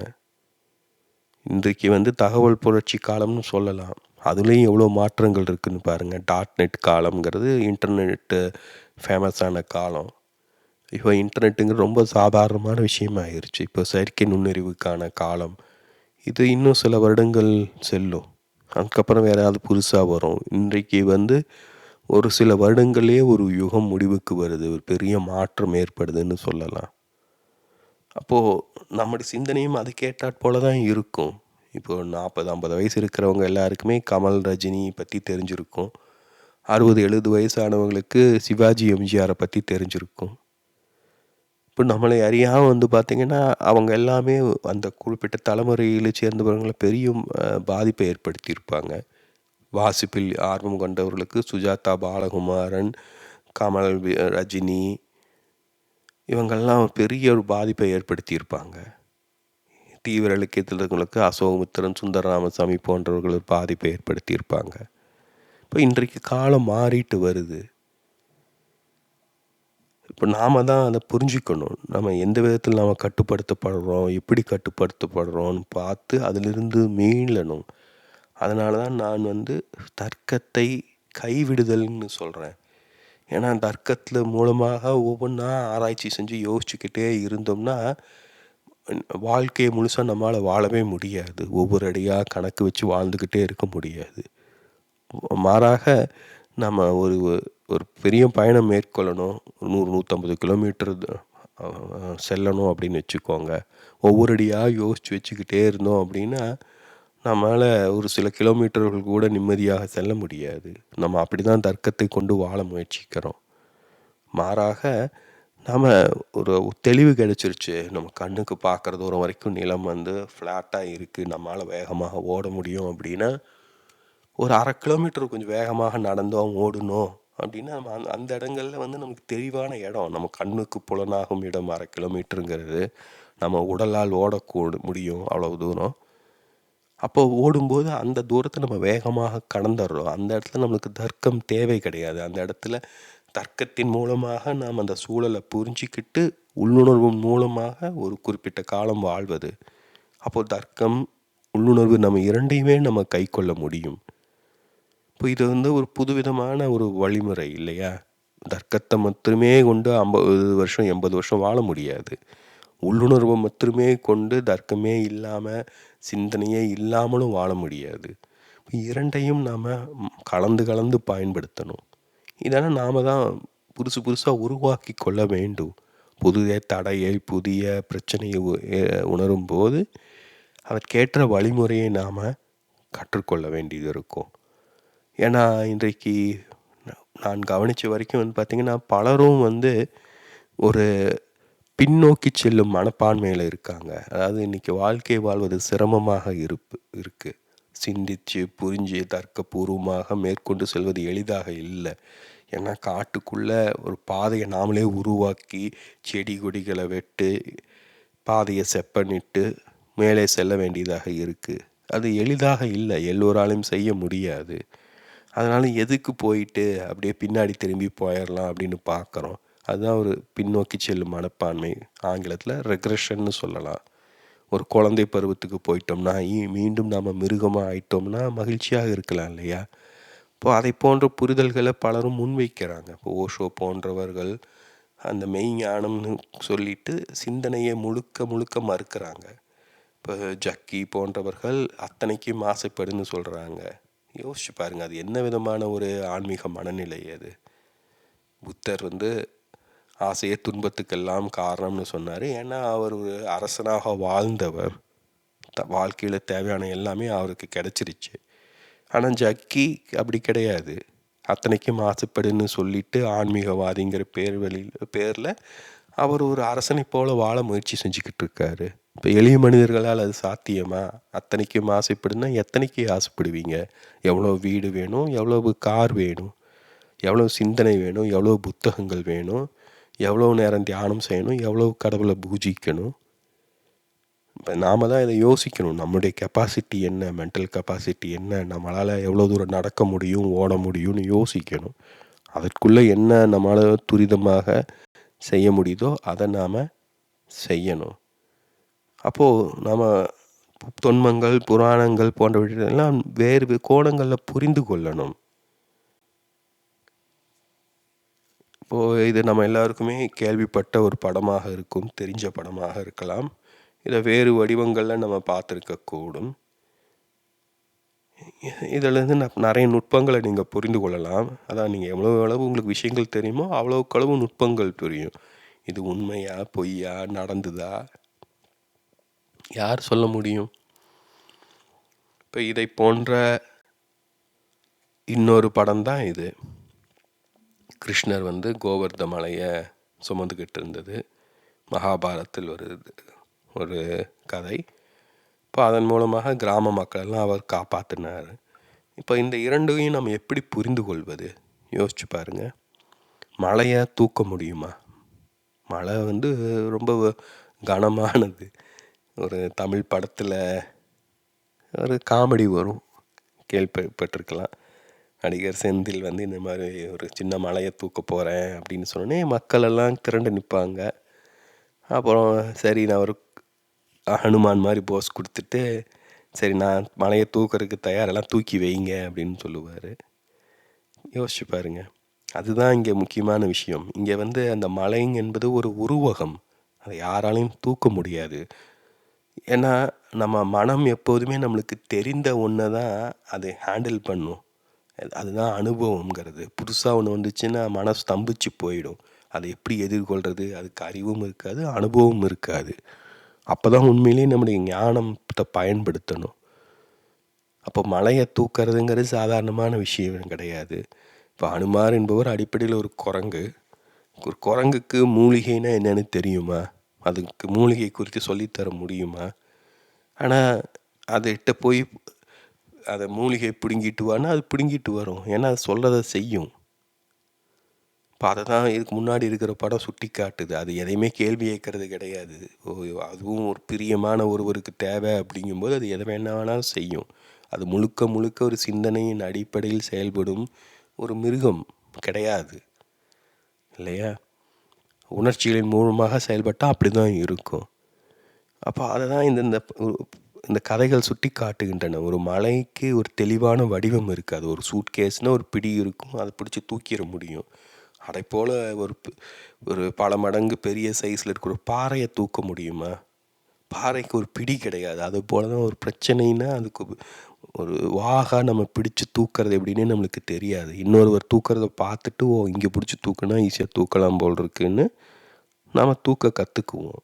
இன்றைக்கு தகவல் புரட்சி காலம்னு சொல்லலாம். அதுலேயும் எவ்வளோ மாற்றங்கள் இருக்குதுன்னு பாருங்கள். .NET காலம்ங்கிறது இன்டர்நெட்டு ஃபேமஸான காலம். இப்போ இன்டர்நெட்டுங்கிறது ரொம்ப சாதாரணமான விஷயமாகிருச்சு. இப்போ செயற்கை நுண்ணறிவுக்கான காலம். இது இன்னும் சில வருடங்கள் செல்லும். அதுக்கப்புறம் வேற ஏதாவது புதுசா வரும். இன்றைக்கு வந்து ஒரு சில வருடங்களே ஒரு யுகம் முடிவுக்கு வருது. ஒரு பெரிய மாற்றம் ஏற்படுதுன்னு சொல்லலாம். அப்போ நம்முடைய சிந்தனையும் அதுக்கேற்றாற் போல தான் இருக்கும். இப்போ 40, 50 வயசு இருக்கிறவங்க எல்லாருக்குமே கமல், ரஜினி பத்தி தெரிஞ்சிருக்கும். 60, 70 வயசானவங்களுக்கு சிவாஜி, எம்ஜிஆர பத்தி தெரிஞ்சிருக்கும். இப்போ நம்மளை அறியாம வந்து பார்த்தீங்கன்னா, அவங்க எல்லாமே அந்த குறிப்பிட்ட தலைமுறையில சேர்ந்தவர்கள பெரிய பாதிப்பை ஏற்படுத்தியிருப்பாங்க. வாசிப்பில் ஆர்வம் கொண்டவர்களுக்கு சுஜாதா, பாலகுமாரன், கமல், ரஜினி இவங்கெல்லாம் பெரிய ஒரு பாதிப்பை ஏற்படுத்தியிருப்பாங்க. தீவிர இலக்கியத்திலர்களுக்கு அசோகமித்திரன், சுந்தர ராமசாமி போன்றவர்கள் ஒரு பாதிப்பை ஏற்படுத்தியிருப்பாங்க. இப்போ இன்றைக்கு காலம் மாறிட்டு வருது. இப்போ நாம தான் அதை புரிஞ்சுக்கணும். நம்ம எந்த விதத்தில் நாம கட்டுப்படுத்தப்படுறோம், எப்படி கட்டுப்படுத்தப்படுறோம்னு பார்த்து அதிலிருந்து மீளணும். அதனால தான் நான் வந்து தர்க்கத்தை கைவிடுதல்னு சொல்கிறேன். ஏன்னா தர்க்கத்தில் மூலமாக ஒவ்வொன்றா ஆராய்ச்சி செஞ்சு யோசிச்சுக்கிட்டே இருந்தோம்னா வாழ்க்கையை முழுசாக நம்மளால் வாழவே முடியாது. ஒவ்வொரு அடியாக கணக்கு வச்சு வாழ்ந்துக்கிட்டே இருக்க முடியாது. மாறாக நம்ம ஒரு ஒரு பெரிய பயணம் மேற்கொள்ளணும். 100, 150 கிலோமீட்டர் செல்லணும் அப்படின்னு வச்சுக்கோங்க. ஒவ்வொரு அடியாக யோசித்து வச்சுக்கிட்டே இருந்தோம் அப்படின்னா நம்மளால் ஒரு சில கிலோமீட்டர்கள் கூட நிம்மதியாக செல்ல முடியாது. நம்ம அப்படி தான் தர்க்கத்தை கொண்டு வாழ முயற்சிக்கிறோம். மாறாக நாம் ஒரு தெளிவு கிடச்சிருச்சு. நம்ம கண்ணுக்கு பார்க்குற தூரம் வரைக்கும் நிலம் வந்து ஃப்ளாட்டாக இருக்குது. நம்மளால் வேகமாக ஓட முடியும் அப்படின்னா ஒரு 1/2 கிலோமீட்டர் கொஞ்சம் வேகமாக நடந்தோம், ஓடணும் அப்படின்னா நம்ம அந்த இடங்கள்ல வந்து நமக்கு தெளிவான இடம். நம்ம கண்ணுக்கு புலனாகும் இடம் 1/2 கிலோமீட்டருங்கிறது. நம்ம உடலால் முடியும் அவ்வளவு தூரம். அப்போ ஓடும்போது அந்த தூரத்தை நம்ம வேகமாக கடந்துடுறோம். அந்த இடத்துல நம்மளுக்கு தர்க்கம் தேவை கிடையாது. அந்த இடத்துல தர்க்கத்தின் மூலமாக நாம் அந்த சூழலை புரிஞ்சிக்கிட்டு உள்ளுணர்வு மூலமாக ஒரு குறிப்பிட்ட காலம் வாழ்வது. அப்போது தர்க்கம், உள்ளுணர்வு நம்ம இரண்டையுமே நம்ம கை கொள்ள முடியும். இப்போ இது வந்து ஒரு புதுவிதமான ஒரு வழிமுறை இல்லையா? தர்க்கத்தை மட்டுமே கொண்டு 50 வருஷம் 80 வருஷம் வாழ முடியாது. உள்ளுணர்வை மட்டுமே கொண்டு தர்க்கமே இல்லாமல் சிந்தனையே இல்லாமலும் வாழ முடியாது. இரண்டையும் நாம் கலந்து கலந்து பயன்படுத்தணும். இதெல்லாம் நாம் தான் புதுசாக உருவாக்கி கொள்ள வேண்டும். புதிய தடையை புதிய பிரச்சனையை உணரும் போது அதற்கேற்ற வழிமுறையை நாம் கற்றுக்கொள்ள வேண்டியது இருக்கும். ஏன்னா இன்றைக்கு நான் கவனித்த வரைக்கும் வந்து பார்த்திங்கன்னா பலரும் வந்து ஒரு பின்னோக்கி செல்லும் மனப்பான்மையில் இருக்காங்க. அதாவது இன்றைக்கி வாழ்க்கை வாழ்வது சிரமமாக இருக்குது. சிந்தித்து புரிஞ்சு தர்க்கபூர்வமாக மேற்கொண்டு செல்வது எளிதாக இல்லை. ஏன்னா காட்டுக்குள்ளே ஒரு பாதையை நாமளே உருவாக்கி செடி கொடிகளை வெட்டு பாதையை செப்பனிட்டு மேலே செல்ல வேண்டியதாக இருக்குது. அது எளிதாக இல்லை, எல்லோராலையும் செய்ய முடியாது. அதனால் எதுக்கு போயிட்டு அப்படியே பின்னாடி திரும்பி போயிடலாம் அப்படின்னு பார்க்குறோம். அதுதான் ஒரு பின்னோக்கி செல்லும் மனப்பான்மை. ஆங்கிலத்தில் ரெக்ரெஷன்னு சொல்லலாம். ஒரு குழந்தை பருவத்துக்கு போயிட்டோம்னா மீண்டும் நாம் மிருகமாக ஆயிட்டோம்னா மகிழ்ச்சியாக இருக்கலாம் இல்லையா? இப்போது அதை போன்ற புரிதல்களை பலரும் முன்வைக்கிறாங்க. இப்போ ஓஷோ போன்றவர்கள் அந்த மெய்ஞானம்னு சொல்லிட்டு சிந்தனையை முழுக்க முழுக்க மறுக்கிறாங்க. இப்போ ஜக்கி போன்றவர்கள் அத்தனைக்கும் ஆசைப்படுன்னு சொல்கிறாங்க. யோசிச்சு பாருங்கள், அது என்ன விதமான ஒரு ஆன்மீக மனநிலை அது? புத்தர் வந்து ஆசையே துன்பத்துக்கெல்லாம் காரணம்னு சொன்னார். ஏன்னா அவர் ஒரு அரசனாக வாழ்ந்தவர். வாழ்க்கையில் தேவையான எல்லாமே அவருக்கு கிடச்சிருச்சு. ஆனால் ஜக்கி அப்படி கிடையாது. அத்தனைக்கும் ஆசைப்படுன்னு சொல்லிட்டு ஆன்மீகவாதிங்கிற பேரில் அவர் ஒரு அரசனை போல வாழ முயற்சி செஞ்சுக்கிட்டு இருக்காரு. இப்போ எளிய மனிதர்களால் அது சாத்தியமா? அத்தனைக்கும் ஆசைப்படுனா எத்தனைக்கு ஆசைப்படுவீங்க? எவ்வளோ வீடு வேணும், எவ்வளவு கார் வேணும், எவ்வளோ சிந்தனை வேணும், எவ்வளோ புத்தகங்கள் வேணும், எவ்வளோ நேரம் தியானம் செய்யணும், எவ்வளோ கடவுளை பூஜிக்கணும்? இப்போ நாம் தான் இதை யோசிக்கணும். நம்முடைய கெப்பாசிட்டி என்ன, மென்டல் கெப்பாசிட்டி என்ன, நம்மளால் எவ்வளோ தூரம் நடக்க முடியும், ஓட முடியும்னு யோசிக்கணும். அதற்குள்ளே என்ன நம்மளால் துரிதமாக செய்ய முடியுதோ அதை நாம் செய்யணும். அப்போது நாம் தொன்மங்கள், புராணங்கள் போன்றவற்றெல்லாம் வேறு கோணங்களில் புரிந்து கொள்ளணும். இப்போது இது நம்ம எல்லாருக்குமே கேள்விப்பட்ட ஒரு படமாக இருக்கும், தெரிஞ்ச படமாக இருக்கலாம். இதை வேறு வடிவங்களில் நம்ம பார்த்துருக்கக்கூடும். இதிலேருந்து நிறைய நுட்பங்களை நீங்கள் புரிந்து கொள்ளலாம். அதான் நீங்கள் எவ்வளவு உங்களுக்கு விஷயங்கள் தெரியுமோ அவ்வளோக்களவு நுட்பங்கள் புரியும். இது உண்மையா பொய்யா நடந்ததா யார் சொல்ல முடியும்? இப்போ இதை போன்ற இன்னொரு படம் தான் இது. கிருஷ்ணர் கோவர்த மலையை சுமந்துக்கிட்டு இருந்தது. மகாபாரத்தில் ஒரு கதை. இப்போ அதன் மூலமாக கிராம மக்களெல்லாம் அவர் காப்பாற்றினார். இப்போ இந்த இரண்டையும் நம்ம எப்படி புரிந்து கொள்வது? யோசிச்சு பாருங்கள். மலையை தூக்க முடியுமா? மலை ரொம்ப கனமானது. ஒரு தமிழ் படத்தில் ஒரு காமெடி வரும், கேள்விப்பட்டிருக்கலாம். நடிகர் செந்தில் இந்த மாதிரி ஒரு சின்ன மலையை தூக்க போகிறேன் அப்படின்னு சொன்னோன்னே மக்கள் எல்லாம் திரண்டு நிற்பாங்க. அப்புறம் சரி நான் ஒரு ஹனுமான் மாதிரி போஸ் கொடுத்துட்டு சரி நான் மலையை தூக்கிறதுக்கு தயாரெல்லாம் தூக்கி வைங்க அப்படின்னு சொல்லுவார். யோசிச்சு பாருங்கள். அதுதான் இங்கே முக்கியமான விஷயம். இங்கே அந்த மலைங்க என்பது ஒரு உருவகம். அதை யாராலையும் தூக்க முடியாது. ஏன்னா நம்ம மனம் எப்போதுமே நம்மளுக்கு தெரிந்த ஒன்றை தான் அதை ஹேண்டில் பண்ணும். அதுதான் அனுபவங்கிறது. புதுசாக ஒன்று வந்துச்சுன்னா மனம் ஸ்தம்பிச்சு போயிடும். அதை எப்படி எதிர்கொள்கிறது? அதுக்கு அறிவும் இருக்காது, அனுபவமும் இருக்காது. அப்போ தான் உண்மையிலேயே நம்முடைய ஞானத்தை பயன்படுத்தணும். அப்போ மலையை தூக்கிறதுங்கிறது சாதாரணமான விஷயம் கிடையாது. இப்போ அனுமார் என்பவர் அடிப்படையில் ஒரு குரங்கு. ஒரு குரங்குக்கு மூலிகைன்னா என்னென்னு தெரியுமா? அதுக்கு மூலிகை குறித்து சொல்லித்தர முடியுமா? ஆனால் அதுகிட்ட போய் அதை மூலிகை பிடுங்கிட்டு வான்னா அது பிடுங்கிட்டு வரும். ஏன்னா அது சொல்கிறத செய்யும். இப்போ அதை தான் இதுக்கு முன்னாடி இருக்கிற படம் சுட்டி காட்டுது. அது எதையுமே கேள்வி கேட்கறது கிடையாது. அதுவும் ஒரு பிரியமான ஒருவருக்கு தேவை அப்படிங்கும்போது அது எதை வேணாலும் செய்யும். அது முழுக்க முழுக்க ஒரு சிந்தனையின் அடிப்படையில் செயல்படும் ஒரு மிருகம் கிடையாது இல்லையா? உணர்ச்சிகளின் மூலமாக செயல்பட்டால் அப்படி தான் இருக்கும். அப்போ அதை தான் இந்த கதைகள் சுட்டி காட்டுகின்றன. ஒரு மலைக்கு ஒரு தெளிவான வடிவம் இருக்காது. ஒரு சூட்கேஸ்னால் ஒரு பிடி இருக்கும், அதை பிடிச்சி தூக்கிட முடியும். அதை போல் ஒரு பல மடங்கு பெரிய சைஸில் இருக்கிற ஒரு பாறையை தூக்க முடியுமா? பாறைக்கு ஒரு பிடி கிடையாது. அது போல் தான் ஒரு பிரச்சனைன்னா அதுக்கு ஒரு வாகா நம்ம பிடிச்சி தூக்கிறது எப்படின்னு நம்மளுக்கு தெரியாது. இன்னொருவர் தூக்கிறத பார்த்துட்டு இங்கே பிடிச்சி தூக்குனா ஈஸியாக தூக்கலாம் போல் இருக்குன்னு நாம் தூக்க கற்றுக்குவோம்.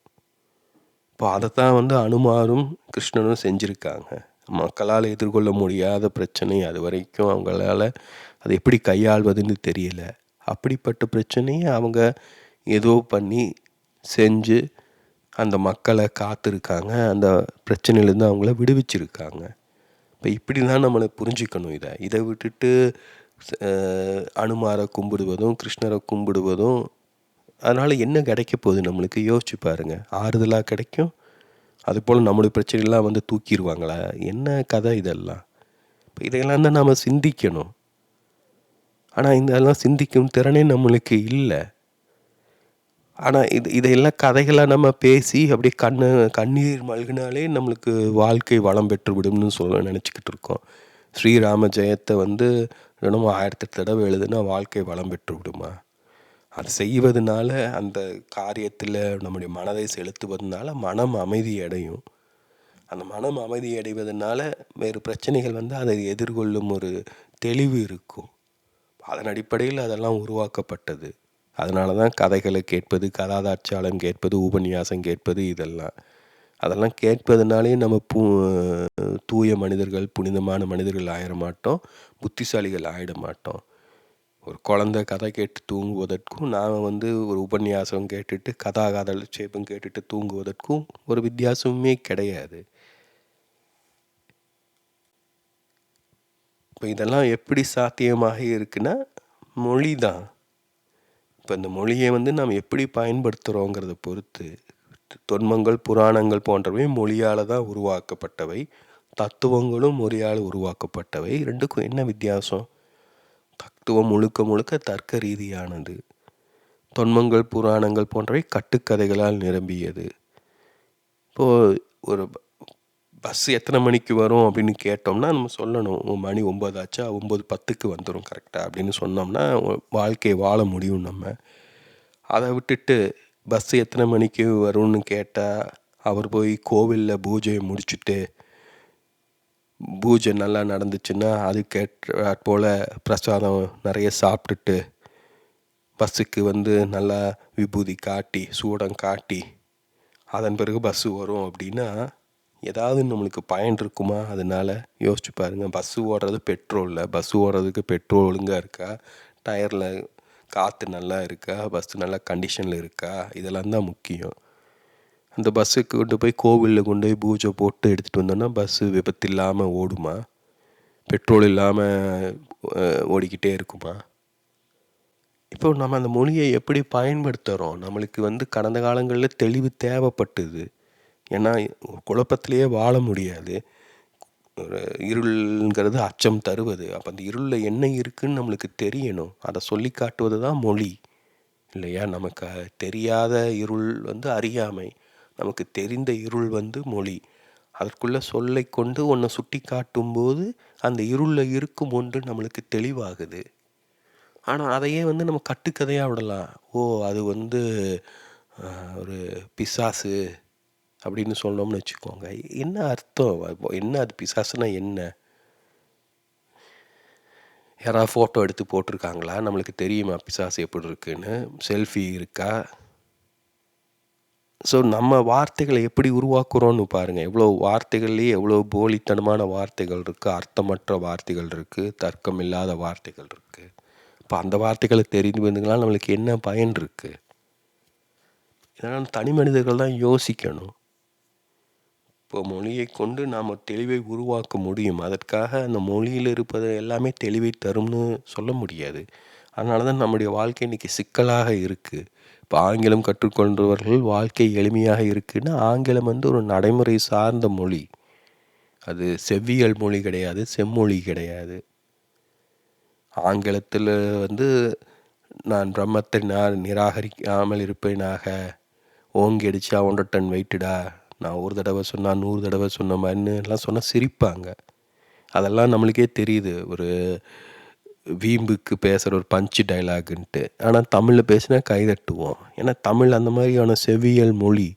இப்போ அதைத்தான் அனுமாரும் கிருஷ்ணனும் செஞ்சுருக்காங்க. மக்களால் எதிர்கொள்ள முடியாத பிரச்சனை அது வரைக்கும் அவங்களால அதை எப்படி கையாள்வதுன்னு தெரியல. அப்படிப்பட்ட பிரச்சனையை அவங்க ஏதோ பண்ணி செஞ்சு அந்த மக்களை காத்திருக்காங்க. அந்த பிரச்சனையிலேருந்து அவங்கள விடுவிச்சிருக்காங்க. இப்போ இப்படி தான் நம்மளை புரிஞ்சுக்கணும். இதை விட்டுட்டு அனுமாரை கும்பிடுவதும் கிருஷ்ணரை கும்பிடுவதும் அதனால் என்ன கிடைக்க போகுது நம்மளுக்கு? யோசிச்சு பாருங்கள். ஆறுதலாக கிடைக்கும்? அதுபோல் நம்மளுடைய பிரச்சனைலாம் தூக்கிடுவாங்களா? என்ன கதை இதெல்லாம்? இப்போ இதையெல்லாம் தான் நாம் சிந்திக்கணும். ஆனால் இதெல்லாம் சிந்திக்கும் திறனே நம்மளுக்கு இல்லை. ஆனால் இதையெல்லாம் கதைகளாக நம்ம பேசி அப்படியே கண்ணீர் மல்கினாலே நம்மளுக்கு வாழ்க்கை வளம் பெற்று விடும்னு நினச்சிக்கிட்டு இருக்கோம். ஸ்ரீராம ஜெயத்தை என்னமோ 1008 தடவை எழுதுனா வாழ்க்கை வளம் பெற்று விடுமா? அது செய்வதனால அந்த காரியத்தில் நம்முடைய மனதை செலுத்துவதனால மனம் அமைதி அடையும். அந்த மனம் அமைதி அடைவதனால வேறு பிரச்சனைகள் அதை எதிர்கொள்ளும் ஒரு தெளிவு இருக்கும். அதன் அடிப்படையில் அதெல்லாம் உருவாக்கப்பட்டது. அதனால தான் கதைகளை கேட்பது, கதாதாட்சியாளம் கேட்பது, உபன்யாசம் கேட்பது, அதெல்லாம் கேட்பதனாலே நம்ம தூய மனிதர்கள், புனிதமான மனிதர்கள் ஆயிட மாட்டோம், புத்திசாலிகள் ஆகிட மாட்டோம். ஒரு குழந்தை கதை கேட்டு தூங்குவதற்கும் நான் ஒரு உபன்யாசம் கேட்டுட்டு கதாகாதலட்சேபம் கேட்டுட்டு தூங்குவதற்கும் ஒரு வித்தியாசமே கிடையாது. இப்போ இதெல்லாம் எப்படி சாத்தியமாக இருக்குன்னா மொழி தான். இப்போ இந்த மொழியை நாம் எப்படி பயன்படுத்துகிறோங்கிறத பொறுத்து. தொன்மங்கள், புராணங்கள் போன்றவை மொழியால் தான் உருவாக்கப்பட்டவை. தத்துவங்களும் மொழியால் உருவாக்கப்பட்டவை. ரெண்டுக்கும் என்ன வித்தியாசம்? தத்துவம் முழுக்க முழுக்க தர்க்க ரீதியானது. தொன்மங்கள், புராணங்கள் போன்றவை கட்டுக்கதைகளால் நிரம்பியது. இப்போது ஒரு பஸ் எத்தனை மணிக்கு வரும் அப்படின்னு கேட்டோம்னா நம்ம சொல்லணும், மணி 9 ஆச்சா, 9:10க்கு வந்துடும் கரெக்டாக அப்படின்னு சொன்னோம்னா வாழ்க்கையை வாழ முடியும் நம்ம. அதை விட்டுட்டு பஸ்ஸு எத்தனை மணிக்கு வரும்னு கேட்டால் அவர் போய் கோவிலில் பூஜையை முடிச்சுட்டு பூஜை நல்லா நடந்துச்சுன்னா அதுக்கேற்ற போல் பிரசாதம் நிறைய சாப்பிட்டுட்டு பஸ்ஸுக்கு நல்லா விபூதி காட்டி சூடம் காட்டி அதன் பிறகு பஸ்ஸு வரும் அப்படின்னா ஏதாவது நம்மளுக்கு பயன் இருக்குமா? அதனால் யோசிச்சு பாருங்கள். பஸ்ஸு ஓடுறது பெட்ரோலில், பஸ்ஸு ஓடுறதுக்கு பெட்ரோல் ஒழுங்காக இருக்கா, டயரில் காற்று நல்லா இருக்கா, பஸ்ஸு நல்லா கண்டிஷனில் இருக்கா, இதெல்லாம் தான் முக்கியம். அந்த பஸ்ஸுக்கு கொண்டு போய் கோவிலில் கொண்டு போய் பூஜை போட்டு எடுத்துகிட்டு வந்தோன்னா பஸ்ஸு விபத்து இல்லாமல் ஓடுமா? பெட்ரோல் இல்லாமல் ஓடிக்கிட்டே இருக்குமா? இப்போ நம்ம அந்த மொழியை எப்படி பயன்படுத்துகிறோம்? நம்மளுக்கு கடந்த காலங்களில் தெளிவு தேவைப்பட்டது. ஏன்னா குழப்பத்திலேயே வாழ முடியாது. ஒரு இருள்ங்கிறது அச்சம் தருவது. அப்போ அந்த இருளில் என்ன இருக்குதுன்னு நம்மளுக்கு தெரியணும். அதை சொல்லி காட்டுவது தான் மொழி இல்லையா? நமக்கு தெரியாத இருள் அறியாமை, நமக்கு தெரிந்த இருள் மொழி. அதற்குள்ளே சொல்லை கொண்டு ஒன்றை சுட்டி காட்டும்போது அந்த இருளில் இருக்கும் ஒன்று நம்மளுக்கு தெளிவாகுது. ஆனால் அதையே நம்ம கட்டுக்கதையாக விடலாம். ஓ, அது ஒரு பிசாசு அப்படின்னு சொன்னோம்னு வச்சுக்கோங்க. என்ன அர்த்தம்? என்ன அது பிசாசுனா என்ன? யாராவது ஃபோட்டோ எடுத்து போட்டிருக்காங்களா? நம்மளுக்கு தெரியுமா பிசாசு எப்படி இருக்குன்னு? செல்ஃபி இருக்கா? ஸோ நம்ம வார்த்தைகளை எப்படி உருவாக்குறோன்னு பாருங்கள். எவ்வளோ வார்த்தைகள்லேயே எவ்வளோ போலித்தனமான வார்த்தைகள் இருக்குது, அர்த்தமற்ற வார்த்தைகள் இருக்குது, தர்க்கம் இல்லாத வார்த்தைகள் இருக்குது. இப்போ அந்த வார்த்தைகளை தெரிந்துங்களால் நம்மளுக்கு என்ன பயன் இருக்குது? இதனால் தனி மனிதர்கள் தான் யோசிக்கணும். இப்போ மொழியை கொண்டு நாம் தெளிவை உருவாக்க முடியும். அதற்காக அந்த மொழியில் இருப்பது எல்லாமே தெளிவை தரும்னு சொல்ல முடியாது. அதனால தான் நம்முடைய வாழ்க்கை இன்றைக்கி சிக்கலாக இருக்குது. இப்போ ஆங்கிலம் கற்றுக்கொண்டவர்கள் வாழ்க்கை எளிமையாக இருக்குதுன்னா, ஆங்கிலம் ஒரு நடைமுறை சார்ந்த மொழி. அது செவ்வியல் மொழி கிடையாது, செம்மொழி கிடையாது. ஆங்கிலத்தில் நான் பிரம்மத்தை நிராகரிக்காமல் இருப்பேனாக, ஓங்கி அடித்தா 1.5 டன் வெயிட்டுடா, நான் ஒரு தடவை சொன்னால் 100 தடவை சொன்ன மாதிரின்னு எல்லாம் சொன்னால் சிரிப்பாங்க. அதெல்லாம் நம்மளுக்கே தெரியுது, ஒரு வீம்புக்கு பேசுகிற ஒரு பஞ்சு டைலாகுன்ட்டு. ஆனால் தமிழில் பேசினா கைதட்டுவோம். ஏன்னா தமிழ் அந்த மாதிரியான செவ்வியல் மொழி.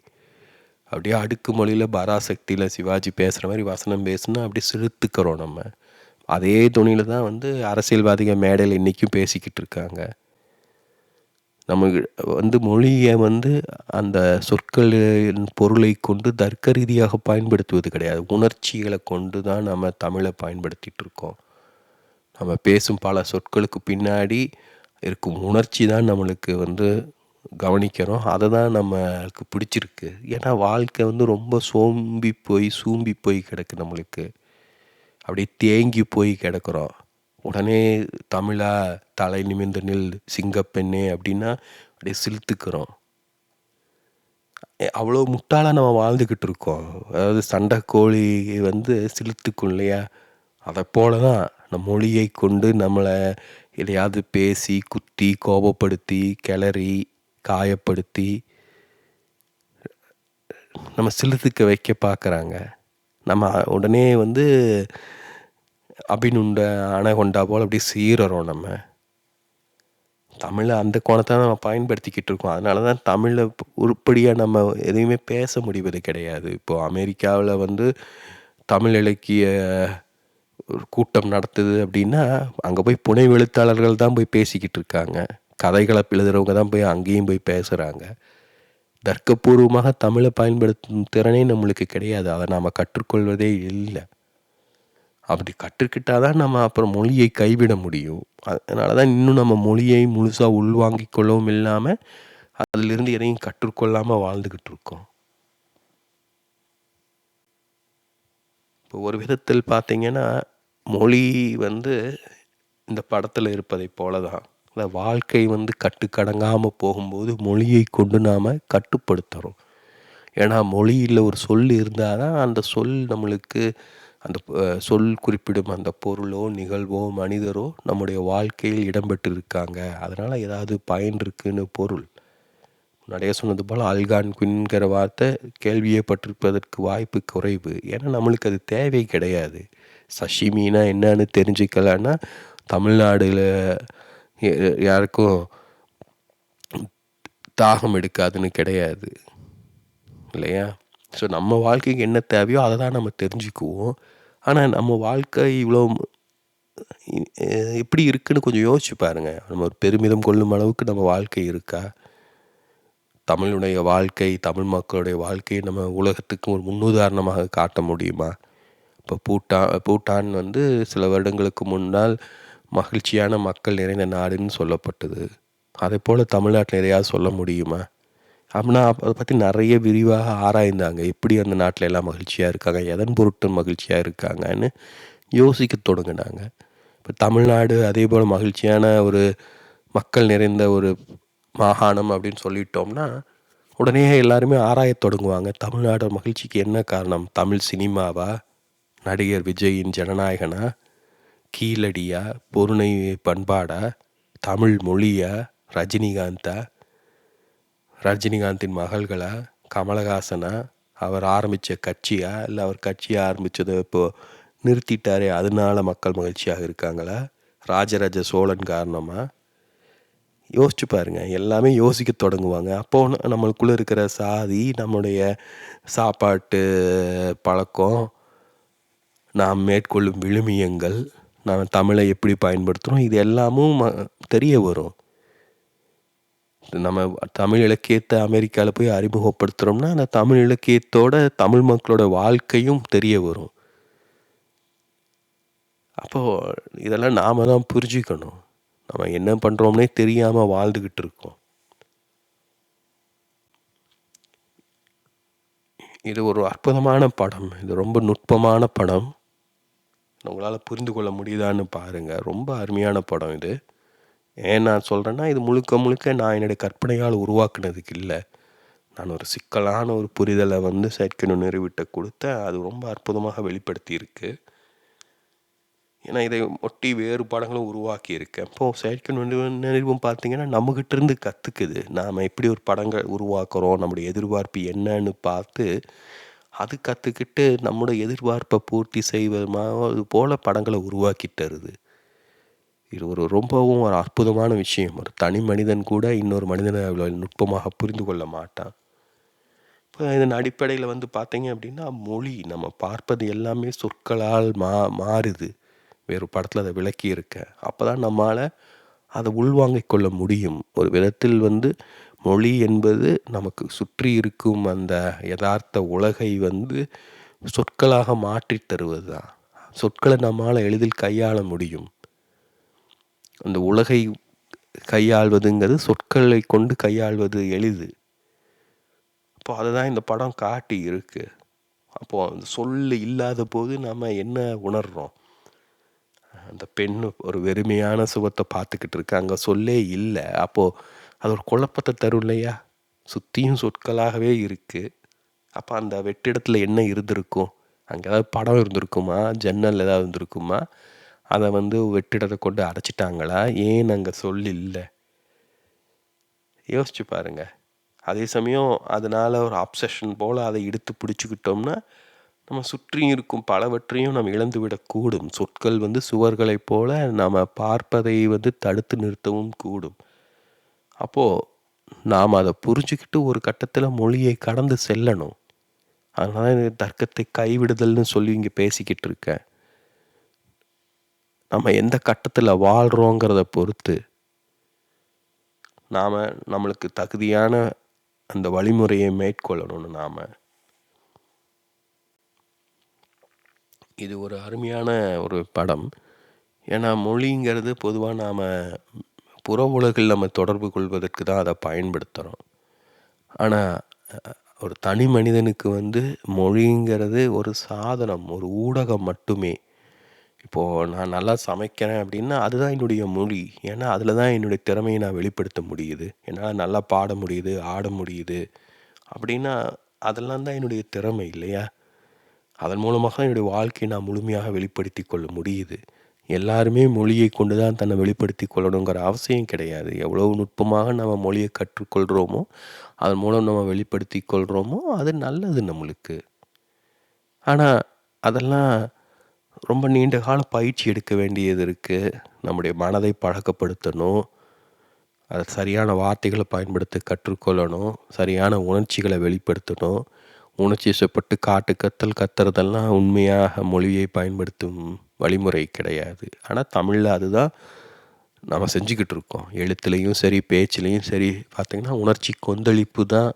அப்படியே அடுக்கு மொழியில் பராசக்தியில் சிவாஜி பேசுகிற மாதிரி வசனம் பேசுனா அப்படியே சிறுத்துக்கிறோம் நம்ம. அதே துணியில் தான் அரசியல்வாதிகள் மேடையில் இன்றைக்கும் பேசிக்கிட்டு இருக்காங்க. நமக்கு மொழியை அந்த சொற்களின் பொருளை கொண்டு தர்க்க ரீதியாக பயன்படுத்துவது கிடையாது. உணர்ச்சிகளை கொண்டு தான் நம்ம தமிழை பயன்படுத்திகிட்டு இருக்கோம். நம்ம பேசும் பல சொற்களுக்கு பின்னாடி இருக்கும் உணர்ச்சி தான் நம்மளுக்கு கவனிக்கிறோம். அதை தான் நம்மளுக்கு பிடிச்சிருக்கு. ஏன்னா வாழ்க்கை ரொம்ப சூம்பி போய் கிடக்கு. நம்மளுக்கு அப்படியே தேங்கி போய் கிடக்கிறோம். உடனே தமிழா தலை நிமிர்ந்து நில் சிங்கப்பெண்ணே அப்படின்னா அப்படியே சிலுத்துக்கிறோம். அவ்வளோ முட்டாளாக நம்ம வாழ்ந்துக்கிட்டு இருக்கோம். அதாவது சண்டை கோழி சிலுத்துக்கும் இல்லையா? அதை போல தான் நம்ம மொழியை கொண்டு நம்மளை எதையாவது பேசி குத்தி கோபப்படுத்தி கிளறி காயப்படுத்தி நம்ம சிலுத்துக்க வைக்க பார்க்குறாங்க. நம்ம உடனே அபினுண்ட அணைகொண்டா போல் அப்படியே சீரறோம். நம்ம தமிழை அந்த கோணத்தை நம்ம பயன்படுத்திக்கிட்டு இருக்கோம். அதனால தான் தமிழை உருப்படியாக நம்ம எதையுமே பேச முடிவது கிடையாது. இப்போது அமெரிக்காவில் தமிழ் இலக்கிய ஒரு கூட்டம் நடத்துது அப்படின்னா அங்கே போய் புனை எழுத்தாளர்கள் தான் போய் பேசிக்கிட்டு இருக்காங்க. கதைகளை எழுதுகிறவங்க தான் போய் அங்கேயும் போய் பேசுகிறாங்க. தர்க்கபூர்வமாக தமிழை பயன்படுத்தும் திறனே நம்மளுக்கு கிடையாது. அதை நாம் கற்றுக்கொள்வதே இல்லை. அப்படி கற்றுக்கிட்டால் தான் நம்ம அப்புறம் மொழியை கைவிட முடியும். அதனால தான் இன்னும் நம்ம மொழியை முழுசாக உள்வாங்கிக் கொள்ளவும் இல்லாமல் அதிலிருந்து எதையும் கற்றுக்கொள்ளாமல் வாழ்ந்துக்கிட்டு இருக்கோம். இப்போ ஒரு விதத்தில் பார்த்திங்கன்னா மொழி இந்த படத்தில் இருப்பதை போல தான். இந்த வாழ்க்கை கட்டுக்கடங்காமல் போகும்போது மொழியை கொண்டு நாம் கட்டுப்படுத்துகிறோம். ஏன்னா மொழியில் ஒரு சொல் இருந்தால் தான் அந்த சொல் நம்மளுக்கு அந்த சொல் குறிப்பிடும் அந்த பொருளோ நிகழ்வோ மனிதரோ நம்முடைய வாழ்க்கையில் இடம்பெற்று இருக்காங்க, அதனால் ஏதாவது பயன் இருக்குன்னு பொருள். நிறைய சொன்னது போல் அல்கான் குயின்கிற வார்த்தை கேள்வியே பட்டிருப்பதற்கு வாய்ப்பு குறைவு. ஏன்னா நம்மளுக்கு அது தேவை கிடையாது. சஷிமினா என்னன்னு தெரிஞ்சுக்கலான்னா தமிழ்நாடுல யாருக்கும் தாகம் எடுக்காதுன்னு கிடையாது இல்லையா? ஸோ நம்ம வாழ்க்கைக்கு என்ன தேவையோ அதை தான் நம்ம தெரிஞ்சுக்குவோம். ஆனா நம்ம வாழ்க்கை இவ்வளோ எப்படி இருக்குன்னு கொஞ்சம் யோசிச்சு பாருங்க. நம்ம ஒரு பெருமிதம் கொள்ளும் அளவுக்கு நம்ம வாழ்க்கை இருக்கா? தமிழுடைய வாழ்க்கை, தமிழ் மக்களுடைய வாழ்க்கையை நம்ம உலகத்துக்கு ஒரு முன்னுதாரணமாக காட்ட முடியுமா? இப்போ பூட்டான் வந்து சில வருடங்களுக்கு முன்னால் மகிழ்ச்சியான மக்கள் நிறைந்த நாடுன்னு சொல்லப்பட்டது. அதைப்போல தமிழ்நாட்டில் எதையாவது சொல்ல முடியுமா? அப்படின்னா அதை பற்றி நிறைய விரிவாக ஆராய்ந்தாங்க. எப்படி அந்த நாட்டில் எல்லாம் மகிழ்ச்சியாக இருக்காங்க, எதன் பொருட்டு மகிழ்ச்சியாக இருக்காங்கன்னு யோசிக்க தொடங்கினாங்க. இப்போ தமிழ்நாடு அதே போல் மகிழ்ச்சியான ஒரு மக்கள் நிறைந்த ஒரு மாகாணம் அப்படின்னு சொல்லிட்டோம்னா உடனே எல்லாருமே ஆராயத் தொடங்குவாங்க. தமிழ்நாடு மகிழ்ச்சிக்கு என்ன காரணம்? தமிழ் சினிமாவா? நடிகர் விஜயின் ஜனநாயகனா? கீழடியா? பொருணை பண்பாடா? தமிழ் மொழியா? ரஜினிகாந்தா? ரஜினிகாந்தின் மகள்களா? கமலஹாசனா? அவர் ஆரம்பித்த கட்சியா? இல்லை அவர் கட்சியை ஆரம்பித்ததை இப்போது நிறுத்திட்டாரே அதனால மக்கள் மகிழ்ச்சியாக இருக்காங்களா? ராஜராஜ சோழன் காரணமா? யோசிச்சு பாருங்க. எல்லாமே யோசிக்க தொடங்குவாங்க. அப்போ நம்மளுக்குள்ளே இருக்கிற சாதி, நம்முடைய சாப்பாட்டு பழக்கம், நாம் மேற்கொள்ளும் விழுமியங்கள், நாம் தமிழை எப்படி பயன்படுத்துகிறோம், இது எல்லாமும் தெரிய வரும். நம்ம தமிழ் இலக்கியத்தை அமெரிக்காவில் போய் அறிமுகப்படுத்துகிறோம்னா அந்த தமிழ் இலக்கியத்தோட தமிழ் மக்களோட வாழ்க்கையும் தெரிய வரும். அப்போது இதெல்லாம் நாம் தான் புரிஞ்சுக்கணும். நம்ம என்ன பண்ணுறோம்னே தெரியாமல் வாழ்ந்துக்கிட்டு இருக்கோம். இது ஒரு அற்புதமான படம். இது ரொம்ப நுட்பமான படம். உங்களால் புரிந்து கொள்ள முடியுதான்னு பாருங்கள். ரொம்ப அருமையான படம் இது. ஏன் நான் சொல்கிறேன்னா இது முழுக்க முழுக்க நான் என்னுடைய கற்பனையால் உருவாக்குனதுக்கு இல்லை. நான் ஒரு சிக்கலான ஒரு புரிதலை வந்து செயற்கை நுண்ணறிவுகிட்ட கொடுத்தேன். அது ரொம்ப அற்புதமாக வெளிப்படுத்தியிருக்கு. ஏன்னா இதை ஒட்டி வேறு படங்களும் உருவாக்கியிருக்கேன். இப்போது செயற்கை நுண்ணறிவும் பார்த்திங்கன்னா நம்மகிட்ட இருந்து கற்றுக்குது. நாம் எப்படி ஒரு படங்கள் உருவாக்குறோம், நம்முடைய எதிர்பார்ப்பு என்னன்னு பார்த்து அது கற்றுக்கிட்டு நம்முடைய எதிர்பார்ப்பை பூர்த்தி செய்வது போல் படங்களை உருவாக்கி தருது. இது ஒரு ரொம்பவும் ஒரு அற்புதமான விஷயம். ஒரு தனி மனிதன் கூட இன்னொரு மனிதனை அவ்வளோ நுட்பமாக புரிந்து கொள்ள மாட்டான். இப்போ இதன் அடிப்படையில் வந்து பார்த்திங்க அப்படின்னா மொழி நம்ம பார்ப்பது எல்லாமே சொற்களால் மாறுது. வேறு படத்தில் அதை விளக்கியிருக்கேன். அப்போ தான் நம்மால் அதை உள்வாங்கிக் கொள்ள முடியும். ஒரு விதத்தில் வந்து மொழி என்பது நமக்கு சுற்றி இருக்கும் அந்த யதார்த்த உலகை வந்து சொற்களாக மாற்றி தருவது தான். சொற்களை நம்மால் எளிதில் கையாள முடியும். அந்த உலகை கையாள்வதுங்கிறது சொற்களை கொண்டு கையாள்வது எளிது. அப்போ அதை தான் இந்த படம் காட்டி இருக்கு. அப்போது அந்த சொல் இல்லாத போது நம்ம என்ன உணர்கிறோம்? அந்த பெண் ஒரு வெறுமையான சுகத்தை பார்த்துக்கிட்டு இருக்கு. அங்கே சொல்லே இல்லை. அப்போது அது ஒரு குழப்பத்தை தரும் இல்லையா? சுற்றியும் சொற்களாகவே இருக்குது. அப்போ அந்த வெற்றிடத்தில் என்ன இருந்திருக்கும்? அங்கே ஏதாவது படம் இருந்திருக்குமா? ஜன்னல் ஏதாவது இருந்திருக்குமா? அதை வந்து வெற்றிடத்தை கொண்டு அடைச்சிட்டாங்களா? ஏன் அங்கே சொல் இல்லை? யோசிச்சு பாருங்க. அதே சமயம் அதனால் ஒரு அப்சஷன் போல் அதை இழுத்து பிடிச்சிக்கிட்டோம்னா நம்ம சுற்றி இருக்கும் பலவற்றையும் நாம் இழந்துவிடக்கூடும். சொற்கள் வந்து சுவர்களைப் போல நாம் பார்ப்பதை வந்து தடுத்து நிறுத்தவும் கூடும். அப்போது நாம் அதை புரிஞ்சுக்கிட்டு ஒரு கட்டத்தில் மொழியை கடந்து செல்லணும். அதனால் இந்த தர்க்கத்தை கைவிடுதல்னு சொல்லி இங்கே பேசிக்கிட்டு இருக்கேன். நம்ம எந்த கட்டத்தில் வாழ்கிறோங்கிறத பொறுத்து நாம் நம்மளுக்கு தகுதியான அந்த வழிமுறையை மேற்கொள்ளணும்னு நாம். இது ஒரு அருமையான ஒரு படம். ஏன்னா மொழிங்கிறது பொதுவாக நாம் புற உலகில் நம்ம தொடர்பு கொள்வதற்கு தான் அதை பயன்படுத்துகிறோம். ஆனால் ஒரு தனி மனிதனுக்கு வந்து மொழிங்கிறது ஒரு சாதனம், ஒரு ஊடகம் மட்டுமே. இப்போது நான் நல்லா சமைக்கிறேன் அப்படின்னா அதுதான் என்னுடைய மொழி. ஏன்னா அதில் தான் என்னுடைய திறமையை நான் வெளிப்படுத்த முடியுது. என்னால் நல்லா பாட முடியுது, ஆட முடியுது அப்படின்னா அதெல்லாம் தான் என்னுடைய திறமை இல்லையா? அதன் மூலமாக என்னுடைய வாழ்க்கையை நான் முழுமையாக வெளிப்படுத்தி கொள்ள முடியுது. எல்லாருமே மொழியை கொண்டு தான் தன்னை வெளிப்படுத்தி கொள்ளணுங்கிற அவசியம் கிடையாது. எவ்வளவு நுட்பமாக நம்ம மொழியை கற்றுக்கொள்கிறோமோ அதன் மூலம் நம்ம வெளிப்படுத்தி கொள்கிறோமோ அது நல்லது நம்மளுக்கு. ஆனால் அதெல்லாம் ரொம்ப நீண்ட கால பயிற்சி எடுக்க வேண்டியது இருக்குது. நம்முடைய மனதை பழக்கப்படுத்தணும். அதை சரியான வார்த்தைகளை பயன்படுத்த கற்றுக்கொள்ளணும். சரியான உணர்ச்சிகளை வெளிப்படுத்தணும். உணர்ச்சி வசப்பட்டு காட்டு கத்தல் கத்துறதெல்லாம் உண்மையாக மொழியை பயன்படுத்தும் வழிமுறை கிடையாது. ஆனால் தமிழில் அதுதான் நம்ம செஞ்சுக்கிட்டு இருக்கோம். எழுத்துலேயும் சரி, பேச்சுலேயும் சரி பார்த்திங்கன்னா உணர்ச்சி கொந்தளிப்பு தான்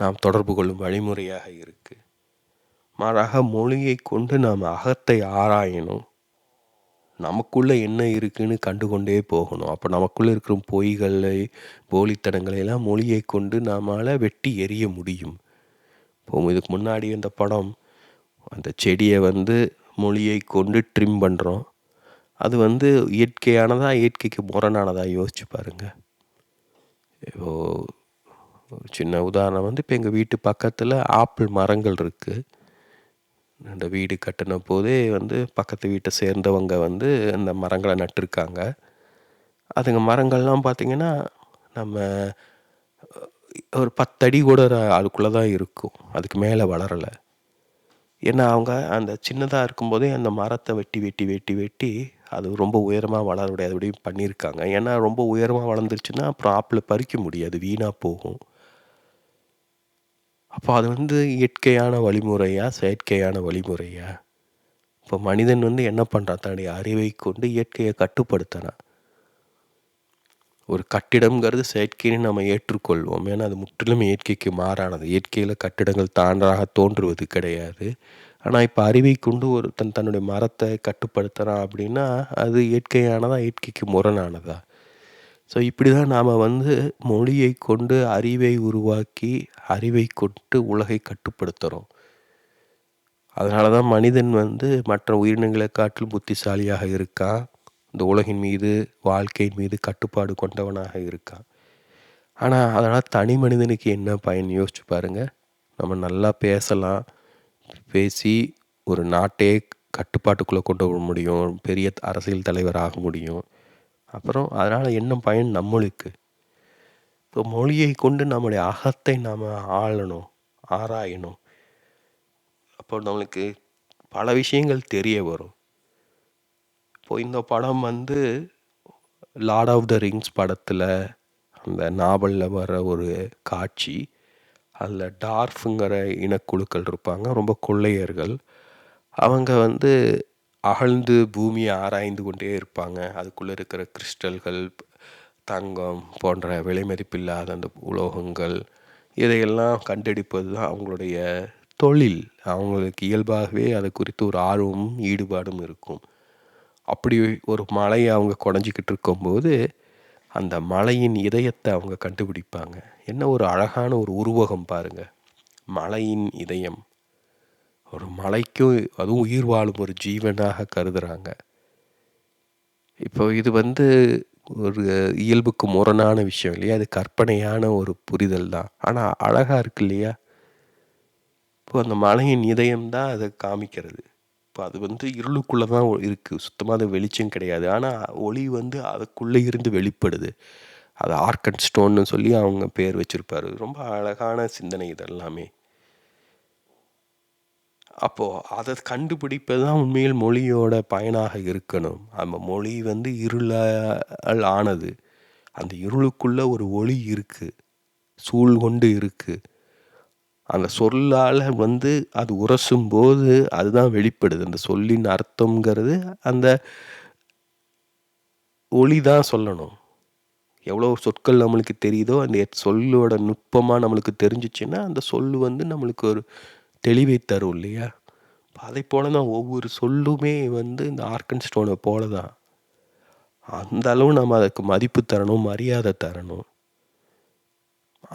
நாம் தொடர்பு கொள்ளும் வழிமுறையாக இருக்குது. மாறாக மொழியை கொண்டு நாம் அகத்தை ஆராயணும். நமக்குள்ளே என்ன இருக்குன்னு கண்டுகொண்டே போகணும். அப்போ நமக்குள்ளே இருக்கிற பொய்களை, போலித்தனங்களை எல்லாம் மொழியை கொண்டு நாமால் வெட்டி எறிய முடியும். இப்போ இதுக்கு முன்னாடி இந்த படம், அந்த செடியை மொழியை கொண்டு ட்ரிம் பண்ணுறோம். அது இயற்கையானதா, இயற்கைக்கு முரணானதா யோசிச்சு பாருங்கள். இப்போ ஒரு சின்ன உதாரணம் இப்போ எங்கள் வீட்டு பக்கத்தில் ஆப்பிள் மரங்கள் இருக்குது. அந்த வீடு கட்டின போதே பக்கத்து வீட்டை சேர்ந்தவங்க அந்த மரங்களை நட்டிருக்காங்க. அதுங்க மரங்கள்லாம் பார்த்திங்கன்னா நம்ம ஒரு 10 அடி கூட அதுக்குள்ளே தான் இருக்கும். அதுக்கு மேலே வளரலை. ஏன்னா அவங்க அந்த சின்னதாக இருக்கும்போதே அந்த மரத்தை வெட்டி வெட்டி வெட்டி வெட்டி அது ரொம்ப உயரமாக வளர முடியாது அப்படி பண்ணியிருக்காங்க. ஏன்னா ரொம்ப உயரமாக வளர்ந்துருச்சுன்னா அப்புறம் ஆப்பிள் பறிக்க முடியாது, வீணாக போகும். அப்போ அது இயற்கையான வழிமுறையா, செயற்கையான வழிமுறையா? இப்போ மனிதன் என்ன பண்ணுறான்? தன்னுடைய அறிவை கொண்டு இயற்கையை கட்டுப்படுத்தினான். ஒரு கட்டிடம்ங்கிறது செயற்கைன்னு நம்ம ஏற்றுக்கொள்வோம். ஏன்னா அது முற்றிலும் இயற்கைக்கு மாறானது. இயற்கையில் கட்டிடங்கள் தானாக தோன்றுவது கிடையாது. ஆனால் இப்போ அறிவை கொண்டு ஒருத்தன் தன்னுடைய மரத்தை கட்டுப்படுத்துகிறான் அப்படின்னா அது இயற்கையானதா, இயற்கைக்கு முரணானதா? ஸோ இப்படி தான் நாம் மொழியை கொண்டு அறிவை உருவாக்கி, அறிவை கொண்டு உலகை கட்டுப்படுத்துகிறோம். அதனால தான் மனிதன் மற்ற உயிரினங்களை காட்டிலும் புத்திசாலியாக இருக்கான். இந்த உலகின் மீது, வாழ்க்கையின் மீது கட்டுப்பாடு கொண்டவனாக இருக்கான். ஆனால் அதனால் தனி மனிதனுக்கு என்ன பயன் யோசிச்சு பாருங்கள். நம்ம நல்லா பேசலாம், பேசி ஒரு நாட்டையே கட்டுப்பாட்டுக்குள்ளே கொண்டு வர முடியும், பெரிய அரசியல் தலைவர் ஆக முடியும். அப்புறம் அதனால் என்ன பயன் நம்மளுக்கு? இப்போ மொழியை கொண்டு நம்முடைய அகத்தை நாம் ஆளணும், ஆராயணும். அப்போ நம்மளுக்கு பல விஷயங்கள் தெரிய வரும். இப்போ இந்த படம் லார்ட் ஆஃப் த ரிங்ஸ் படத்தில் அந்த நாவலில் வர ஒரு காட்சி. அதில் டார்ஃபுங்கிற இனக்குழுக்கள் இருப்பாங்க, ரொம்ப கொள்ளையர்கள். அவங்க அகழ்ந்து பூமியை ஆராய்ந்து கொண்டே இருப்பாங்க. அதுக்குள்ளே இருக்கிற கிறிஸ்டல்கள், தங்கம் போன்ற விலை மதிப்பில்லாத அந்த உலோகங்கள், இதையெல்லாம் கண்டெடுப்பது தான் அவங்களுடைய தொழில். அவங்களுக்கு இயல்பாகவே அது குறித்து ஒரு ஆர்வமும் ஈடுபாடும் இருக்கும். அப்படி ஒரு மலையை அவங்க குடஞ்சிக்கிட்டு இருக்கும்போது அந்த மலையின் இதயத்தை அவங்க கண்டுபிடிப்பாங்க. என்ன ஒரு அழகான ஒரு உருவகம் பாருங்கள். மலையின் இதயம், ஒரு மலைக்கும் அதுவும் உயிர் வாழும் ஒரு ஜீவனாக கருதுகிறாங்க. இப்போ இது ஒரு இயல்புக்கு முரணான விஷயம் இல்லையா? அது கற்பனையான ஒரு புரிதல் தான். ஆனால் அழகாக இருக்கு இல்லையா? இப்போ அந்த மலையின் இதயம்தான் அதை காமிக்கிறது. இப்போ அது இருளுக்குள்ளே தான் இருக்குது, சுத்தமாக அது வெளிச்சம் கிடையாது. ஆனால் ஒளி அதுக்குள்ளே இருந்து வெளிப்படுது. அது ஆர்கன் ஸ்டோன்னு சொல்லி அவங்க பேர் வச்சுருப்பாரு. ரொம்ப அழகான சிந்தனை இதெல்லாமே. அப்போது அதை கண்டுபிடிப்பது தான் உண்மையில் மொழியோட பயனாக இருக்கணும். நம்ம மொழி இருளால் ஆனது. அந்த இருளுக்குள்ளே ஒரு ஒளி இருக்குது, சூழ் கொண்டு இருக்குது. அந்த சொல்லால் அது உரசும் போது அதுதான் வெளிப்படுது. அந்த சொல்லின் அர்த்தங்கிறது அந்த ஒளி தான் சொல்லணும். எவ்வளோ சொற்கள் நம்மளுக்கு தெரியுதோ அந்த சொல்லோட நுட்பமாக நம்மளுக்கு தெரிஞ்சிச்சுன்னா அந்த சொல் நம்மளுக்கு ஒரு தெளிவை தரும் இல்லையா? அதை போல தான் ஒவ்வொரு சொல்லுமே இந்த ஆர்கன் ஸ்டோனை போல தான். அந்த அளவு நம்ம அதுக்கு மதிப்பு தரணும், மரியாதை தரணும்.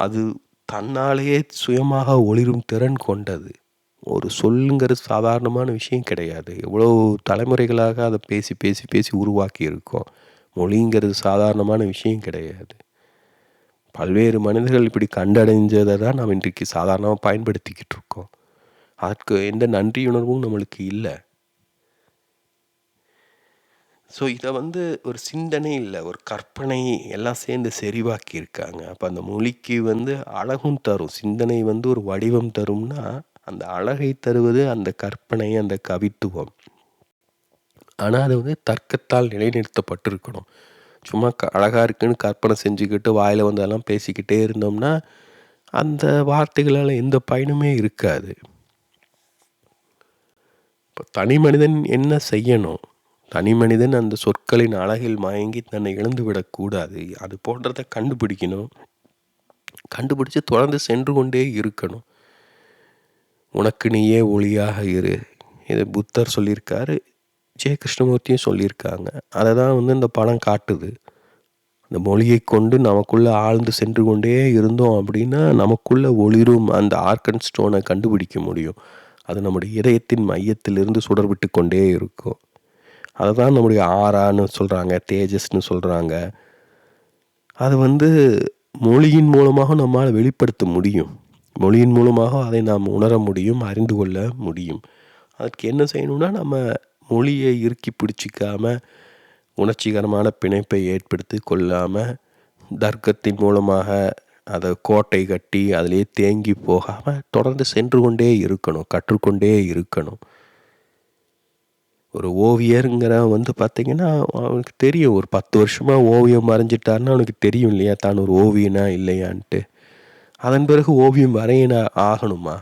அது தன்னாலேயே சுயமாக ஒளிரும் திறன் கொண்டது. ஒரு சொல்லுங்கிறது சாதாரணமான விஷயம் கிடையாது. எவ்வளோ தலைமுறைகளாக அதை பேசி பேசி பேசி உருவாக்கி இருக்கோம். மொழிங்கிறது சாதாரணமான விஷயம் கிடையாது. பல்வேறு மனிதர்கள் இப்படி கண்டடைஞ்சதை தான் நாம் இன்றைக்கு சாதாரணமாக பயன்படுத்திக்கிட்டு இருக்கோம். அதற்கு எந்த நன்றியுணர்வும் நம்மளுக்கு இல்லை. ஸோ இதை ஒரு சிந்தனை இல்லை, ஒரு கற்பனை எல்லாம் சேர்ந்து செறிவாக்கி இருக்காங்க. அப்போ அந்த மொழிக்கு அழகும் தரும், சிந்தனை ஒரு வடிவம் தரும்னா அந்த அழகை தருவது அந்த கற்பனை, அந்த கவித்துவம். ஆனால் அது தர்க்கத்தால் நிலைநிறுத்தப்பட்டிருக்கணும். சும்மா அழகாக இருக்குன்னு கற்பனை செஞ்சுக்கிட்டு வாயில் வந்தெல்லாம் பேசிக்கிட்டே இருந்தோம்னா அந்த வார்த்தைகளால் எந்த பயனுமே இருக்காது. இப்போ தனி மனிதன் என்ன செய்யணும்? தனி மனிதன் அந்த சொற்களின் அழகில் மயங்கி தன்னை இழந்து விடக்கூடாது. அது போன்றதை கண்டுபிடிக்கணும். கண்டுபிடிச்சு தொடர்ந்து சென்று கொண்டே இருக்கணும். உனக்கு நீயே ஒளியாக இரு. இது புத்தர் சொல்லியிருக்காரு. ஜெய கிருஷ்ணமூர்த்தியும் சொல்லியிருக்காங்க. அதை தான் இந்த படம் காட்டுது. அந்த மொழியை கொண்டு நமக்குள்ளே ஆழ்ந்து சென்று கொண்டே இருந்தோம் அப்படின்னா நமக்குள்ளே ஒளிரும் அந்த ஆர்கன் ஸ்டோனை கண்டுபிடிக்க முடியும். அது நம்முடைய இதயத்தின் மையத்திலிருந்து சுடர்விட்டு கொண்டே இருக்கும். அதை தான் நம்முடைய ஆறான்னு சொல்கிறாங்க, தேஜஸ்ன்னு சொல்கிறாங்க. அது மொழியின் மூலமாக நம்மால் வெளிப்படுத்த முடியும். மொழியின் மூலமாக அதை நாம் உணர முடியும், அறிந்து கொள்ள முடியும். அதுக்கு என்ன செய்யணும்னா, நம்ம மொழியை இறுக்கி பிடிச்சிக்காமல், உணர்ச்சிகரமான பிணைப்பை ஏற்படுத்தி கொள்ளாமல், தர்க்கத்தின் மூலமாக அதை கோட்டை கட்டி அதிலே தேங்கி போகாமல் தொடர்ந்து சென்று கொண்டே இருக்கணும், கற்றுக்கொண்டே இருக்கணும். ஒரு ஓவியருங்கிறவன் பார்த்திங்கன்னா அவனுக்கு தெரியும், ஒரு 10 வருஷமாக ஓவியம் வரைஞ்சிட்டாருன்னா அவனுக்கு தெரியும் இல்லையா, தான் ஒரு ஓவியனா இல்லையான்ட்டு. அதன் பிறகு ஓவியம் வரையின ஆகணுமா?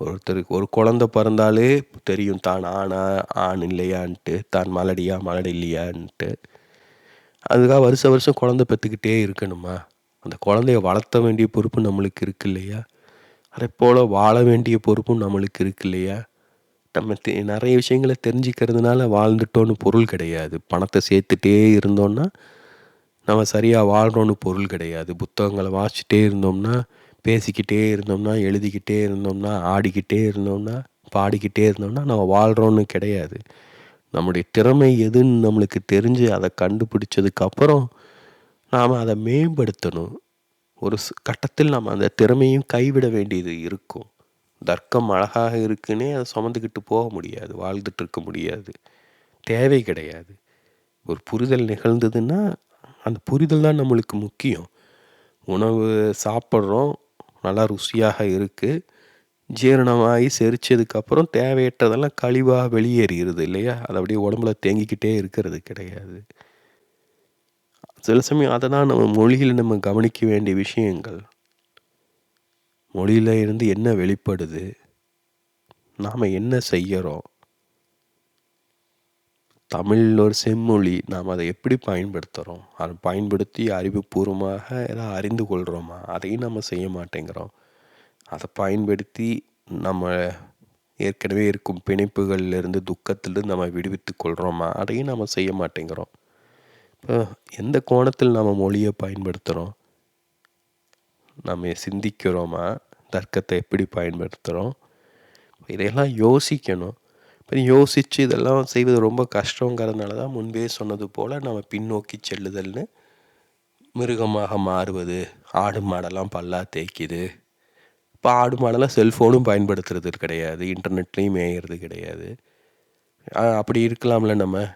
ஒருத்தருக்கு ஒரு குழந்தை பிறந்தாலே தெரியும் தான் ஆணா ஆண் இல்லையான்ட்டு, தான் மலடியா மலடி இல்லையான்ட்டு. அதுக்காக வருஷம் குழந்தை பெற்றுக்கிட்டே இருக்கணுமா? அந்த குழந்தைய வளர்த்த வேண்டிய பொறுப்பு நம்மளுக்கு இருக்கு இல்லையா? அதே போல் வாழ வேண்டிய பொறுப்பும் நம்மளுக்கு இருக்கு இல்லையா? நம்ம நிறைய விஷயங்களை தெரிஞ்சுக்கிறதுனால வாழ்ந்துட்டோன்னு பொருள் கிடையாது. பணத்தை சேர்த்துட்டே இருந்தோம்னா நம்ம சரியாக வாழ்கிறோன்னு பொருள் கிடையாது. புத்தகங்களை வாசிச்சுட்டே இருந்தோம்னா, பேசிக்கிட்டே இருந்தோம்னா, எழுதிக்கிட்டே இருந்தோம்னா, ஆடிக்கிட்டே இருந்தோம்னா, பாடிக்கிட்டே இருந்தோம்னா நம்ம வாழ்கிறோன்னு கிடையாது. நம்முடைய திறமை எதுன்னு நம்மளுக்கு தெரிஞ்சு அதை கண்டுபிடிச்சதுக்கப்புறம் நாம் அதை மேம்படுத்தணும். ஒரு கட்டத்தில் நம்ம அந்த திறமையும் கைவிட வேண்டியது இருக்கும். தர்க்கம் அழகாக இருக்குன்னே அதை சுமந்துக்கிட்டு போக முடியாது, வாழ்ந்துட்டு இருக்க முடியாது, தேவை கிடையாது. ஒரு புரிதல் நிகழ்ந்ததுன்னா அந்த புரிதல் தான் நம்மளுக்கு முக்கியம். உணவு சாப்பிட்றோம், நல்லா ருசியாக இருக்குது, ஜீரணமாகி செரிச்சதுக்கப்புறம் தேவையற்றதெல்லாம் கழிவாக வெளியேறிடுது இல்லையா? அது அப்படியே உடம்புல தேங்கிக்கிட்டே இருக்கிறது கிடையாது. சில சமயம் அதை தான் நம்ம மொழியில் நம்ம கவனிக்க வேண்டிய விஷயங்கள். மொழியில் இருந்து என்ன வெளிப்படுது, நாம் என்ன செய்கிறோம், தமிழ் ஒரு செம்மொழி, நாம் அதை எப்படி பயன்படுத்துகிறோம், அதை பயன்படுத்தி அறிவுபூர்வமாக எதாவது அறிந்து கொள்கிறோமா? அதையும் நம்ம செய்ய மாட்டேங்கிறோம். அதை பயன்படுத்தி நம்ம ஏற்கனவே இருக்கும் பிணைப்புகள்லேருந்து, துக்கத்திலிருந்து நம்ம விடுவித்து கொள்கிறோமா? அதையும் நம்ம செய்ய மாட்டேங்கிறோம். இப்போ எந்த கோணத்தில் நம்ம மொழியை பயன்படுத்துகிறோம்? நம்ம சிந்திக்கிறோமா? தர்க்கத்தை எப்படி பயன்படுத்துகிறோம்? இதையெல்லாம் யோசிக்கணும். இப்போ யோசித்து இதெல்லாம் செய்வது ரொம்ப கஷ்டங்கிறதுனால தான் முன்பே சொன்னது போல் நம்ம பின்னோக்கி செல்லுதல்னு, மிருகமாக மாறுவது, ஆடு மாடெல்லாம் பல்லா தேய்க்குது. இப்போ ஆடு மாடெல்லாம் செல்ஃபோனும் பயன்படுத்துறது கிடையாது, இன்டர்நெட்லேயும் மேய்கிறது கிடையாது. அப்படி இருக்கலாம்ல நம்ம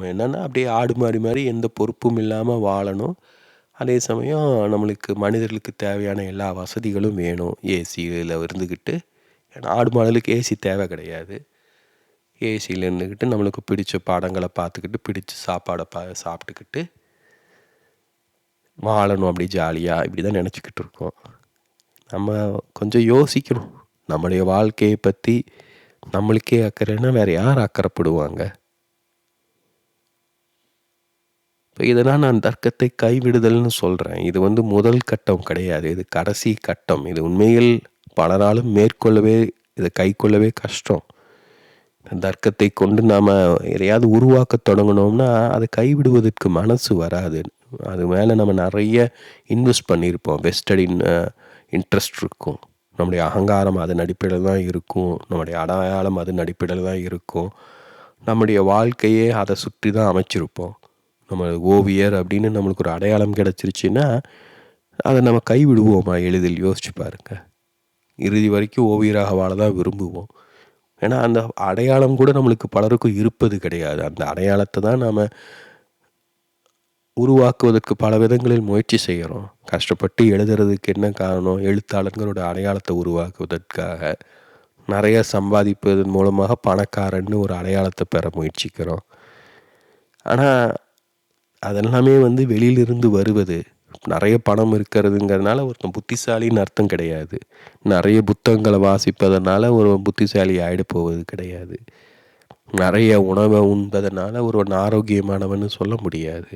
என்னென்னா அப்படியே ஆடு மாதிரி எந்த பொறுப்பும் இல்லாமல் வாழணும். அதே சமயம் நம்மளுக்கு மனிதர்களுக்கு தேவையான எல்லா வசதிகளும் வேணும். ஏசியில் இருந்துக்கிட்டு, ஏன்னா ஆடு மாடலுக்கு ஏசி தேவை கிடையாது. ஏசியில் இருந்துக்கிட்டு நம்மளுக்கு பிடிச்ச பாடங்களை பார்த்துக்கிட்டு, பிடிச்ச சாப்பாடை சாப்பிட்டுக்கிட்டு வாழணும் அப்படி ஜாலியாக, இப்படி தான் நினச்சிக்கிட்டு இருக்கோம். நம்ம கொஞ்சம் யோசிக்கணும். நம்முடைய வாழ்க்கையை பற்றி நம்மளுக்கே அக்கறைன்னா வேறு யார் அக்கறைப்படுவாங்க? இப்போ இதனால் நான் தர்க்கத்தை கைவிடுதல்னு சொல்கிறேன். இது முதல் கட்டம் கிடையாது, இது கடைசி கட்டம். இது உண்மையில் பலராலும் மேற்கொள்ளவே, இதை கை கொள்ளவே கஷ்டம். தர்க்கத்தை கொண்டு நாம் எதையாவது உருவாக்க தொடங்கினோம்னா அதை கைவிடுவதற்கு மனசு வராது. அது மேலே நம்ம நிறைய இன்வெஸ்ட் பண்ணியிருப்போம், வெஸ்டட் இன்ட்ரெஸ்ட் இருக்கும். நம்முடைய அகங்காரம் அதன் அடிப்படையில் தான் இருக்கும், நம்முடைய அடையாளம் அதன் அடிப்படையில் தான் இருக்கும், நம்முடைய வாழ்க்கையே அதை சுற்றி தான் அமைச்சிருப்போம். நம்ம ஓவியர் அப்படின்னு நம்மளுக்கு ஒரு அடையாளம் கிடச்சிருச்சுன்னா அதை நம்ம கைவிடுவோமா? எளிதில் யோசிச்சு பாருங்கள். இறுதி வரைக்கும் ஓவியராக வாழ தான் விரும்புவோம். ஏன்னா அந்த அடையாளம் கூட நம்மளுக்கு பலருக்கும் இருப்பது கிடையாது. அந்த அடையாளத்தை தான் நாம் உருவாக்குவதற்கு பல விதங்களில் முயற்சி செய்கிறோம். கஷ்டப்பட்டு எழுதுறதுக்கு என்ன காரணம்? எழுத்தாளர்களோட அடையாளத்தை உருவாக்குவதற்காக. நிறைய சம்பாதிப்பதன் மூலமாக பணக்காரன்னு ஒரு அடையாளத்தை பெற முயற்சிக்கிறோம். ஆனால் அதெல்லாமே வெளியிலிருந்து வருவது. நிறைய பணம் இருக்கிறதுங்கிறதுனால ஒருத்தன் புத்திசாலின்னு அர்த்தம் கிடையாது. நிறைய புத்தகங்களை வாசிப்பதனால ஒரு புத்திசாலி ஆகிட போவது கிடையாது. நிறைய உணவை உண்பதனால ஒருவன் ஆரோக்கியமானவன்னு சொல்ல முடியாது.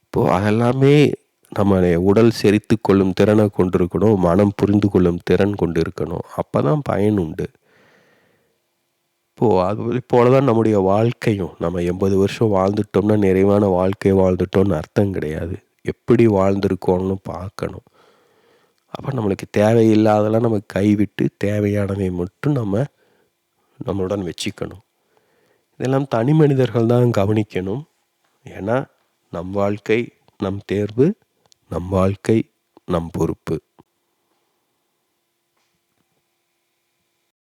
இப்போது அதெல்லாமே நம்மளுடைய உடல் செரித்து கொள்ளும் திறனை கொண்டிருக்கணும், மனம் புரிந்து கொள்ளும் திறன் கொண்டு இருக்கணும். அப்போ தான் பயன் உண்டு. இப்போது அது போல தான் நம்முடைய வாழ்க்கையும். நம்ம 80 வருஷம் வாழ்ந்துட்டோம்னா நிறைவான வாழ்க்கை வாழ்ந்துட்டோம்னு அர்த்தம் கிடையாது. எப்படி வாழ்ந்திருக்கோம்னு பார்க்கணும். அப்போ நம்மளுக்கு தேவையில்லாதெல்லாம் நம்ம கைவிட்டு தேவையானதை மட்டும் நம்மளுடன் வச்சுக்கணும். இதெல்லாம் தனி மனிதர்கள் தான் கவனிக்கணும். ஏன்னா நம் வாழ்க்கை நம் தேர்வு, நம் வாழ்க்கை நம் பொறுப்பு.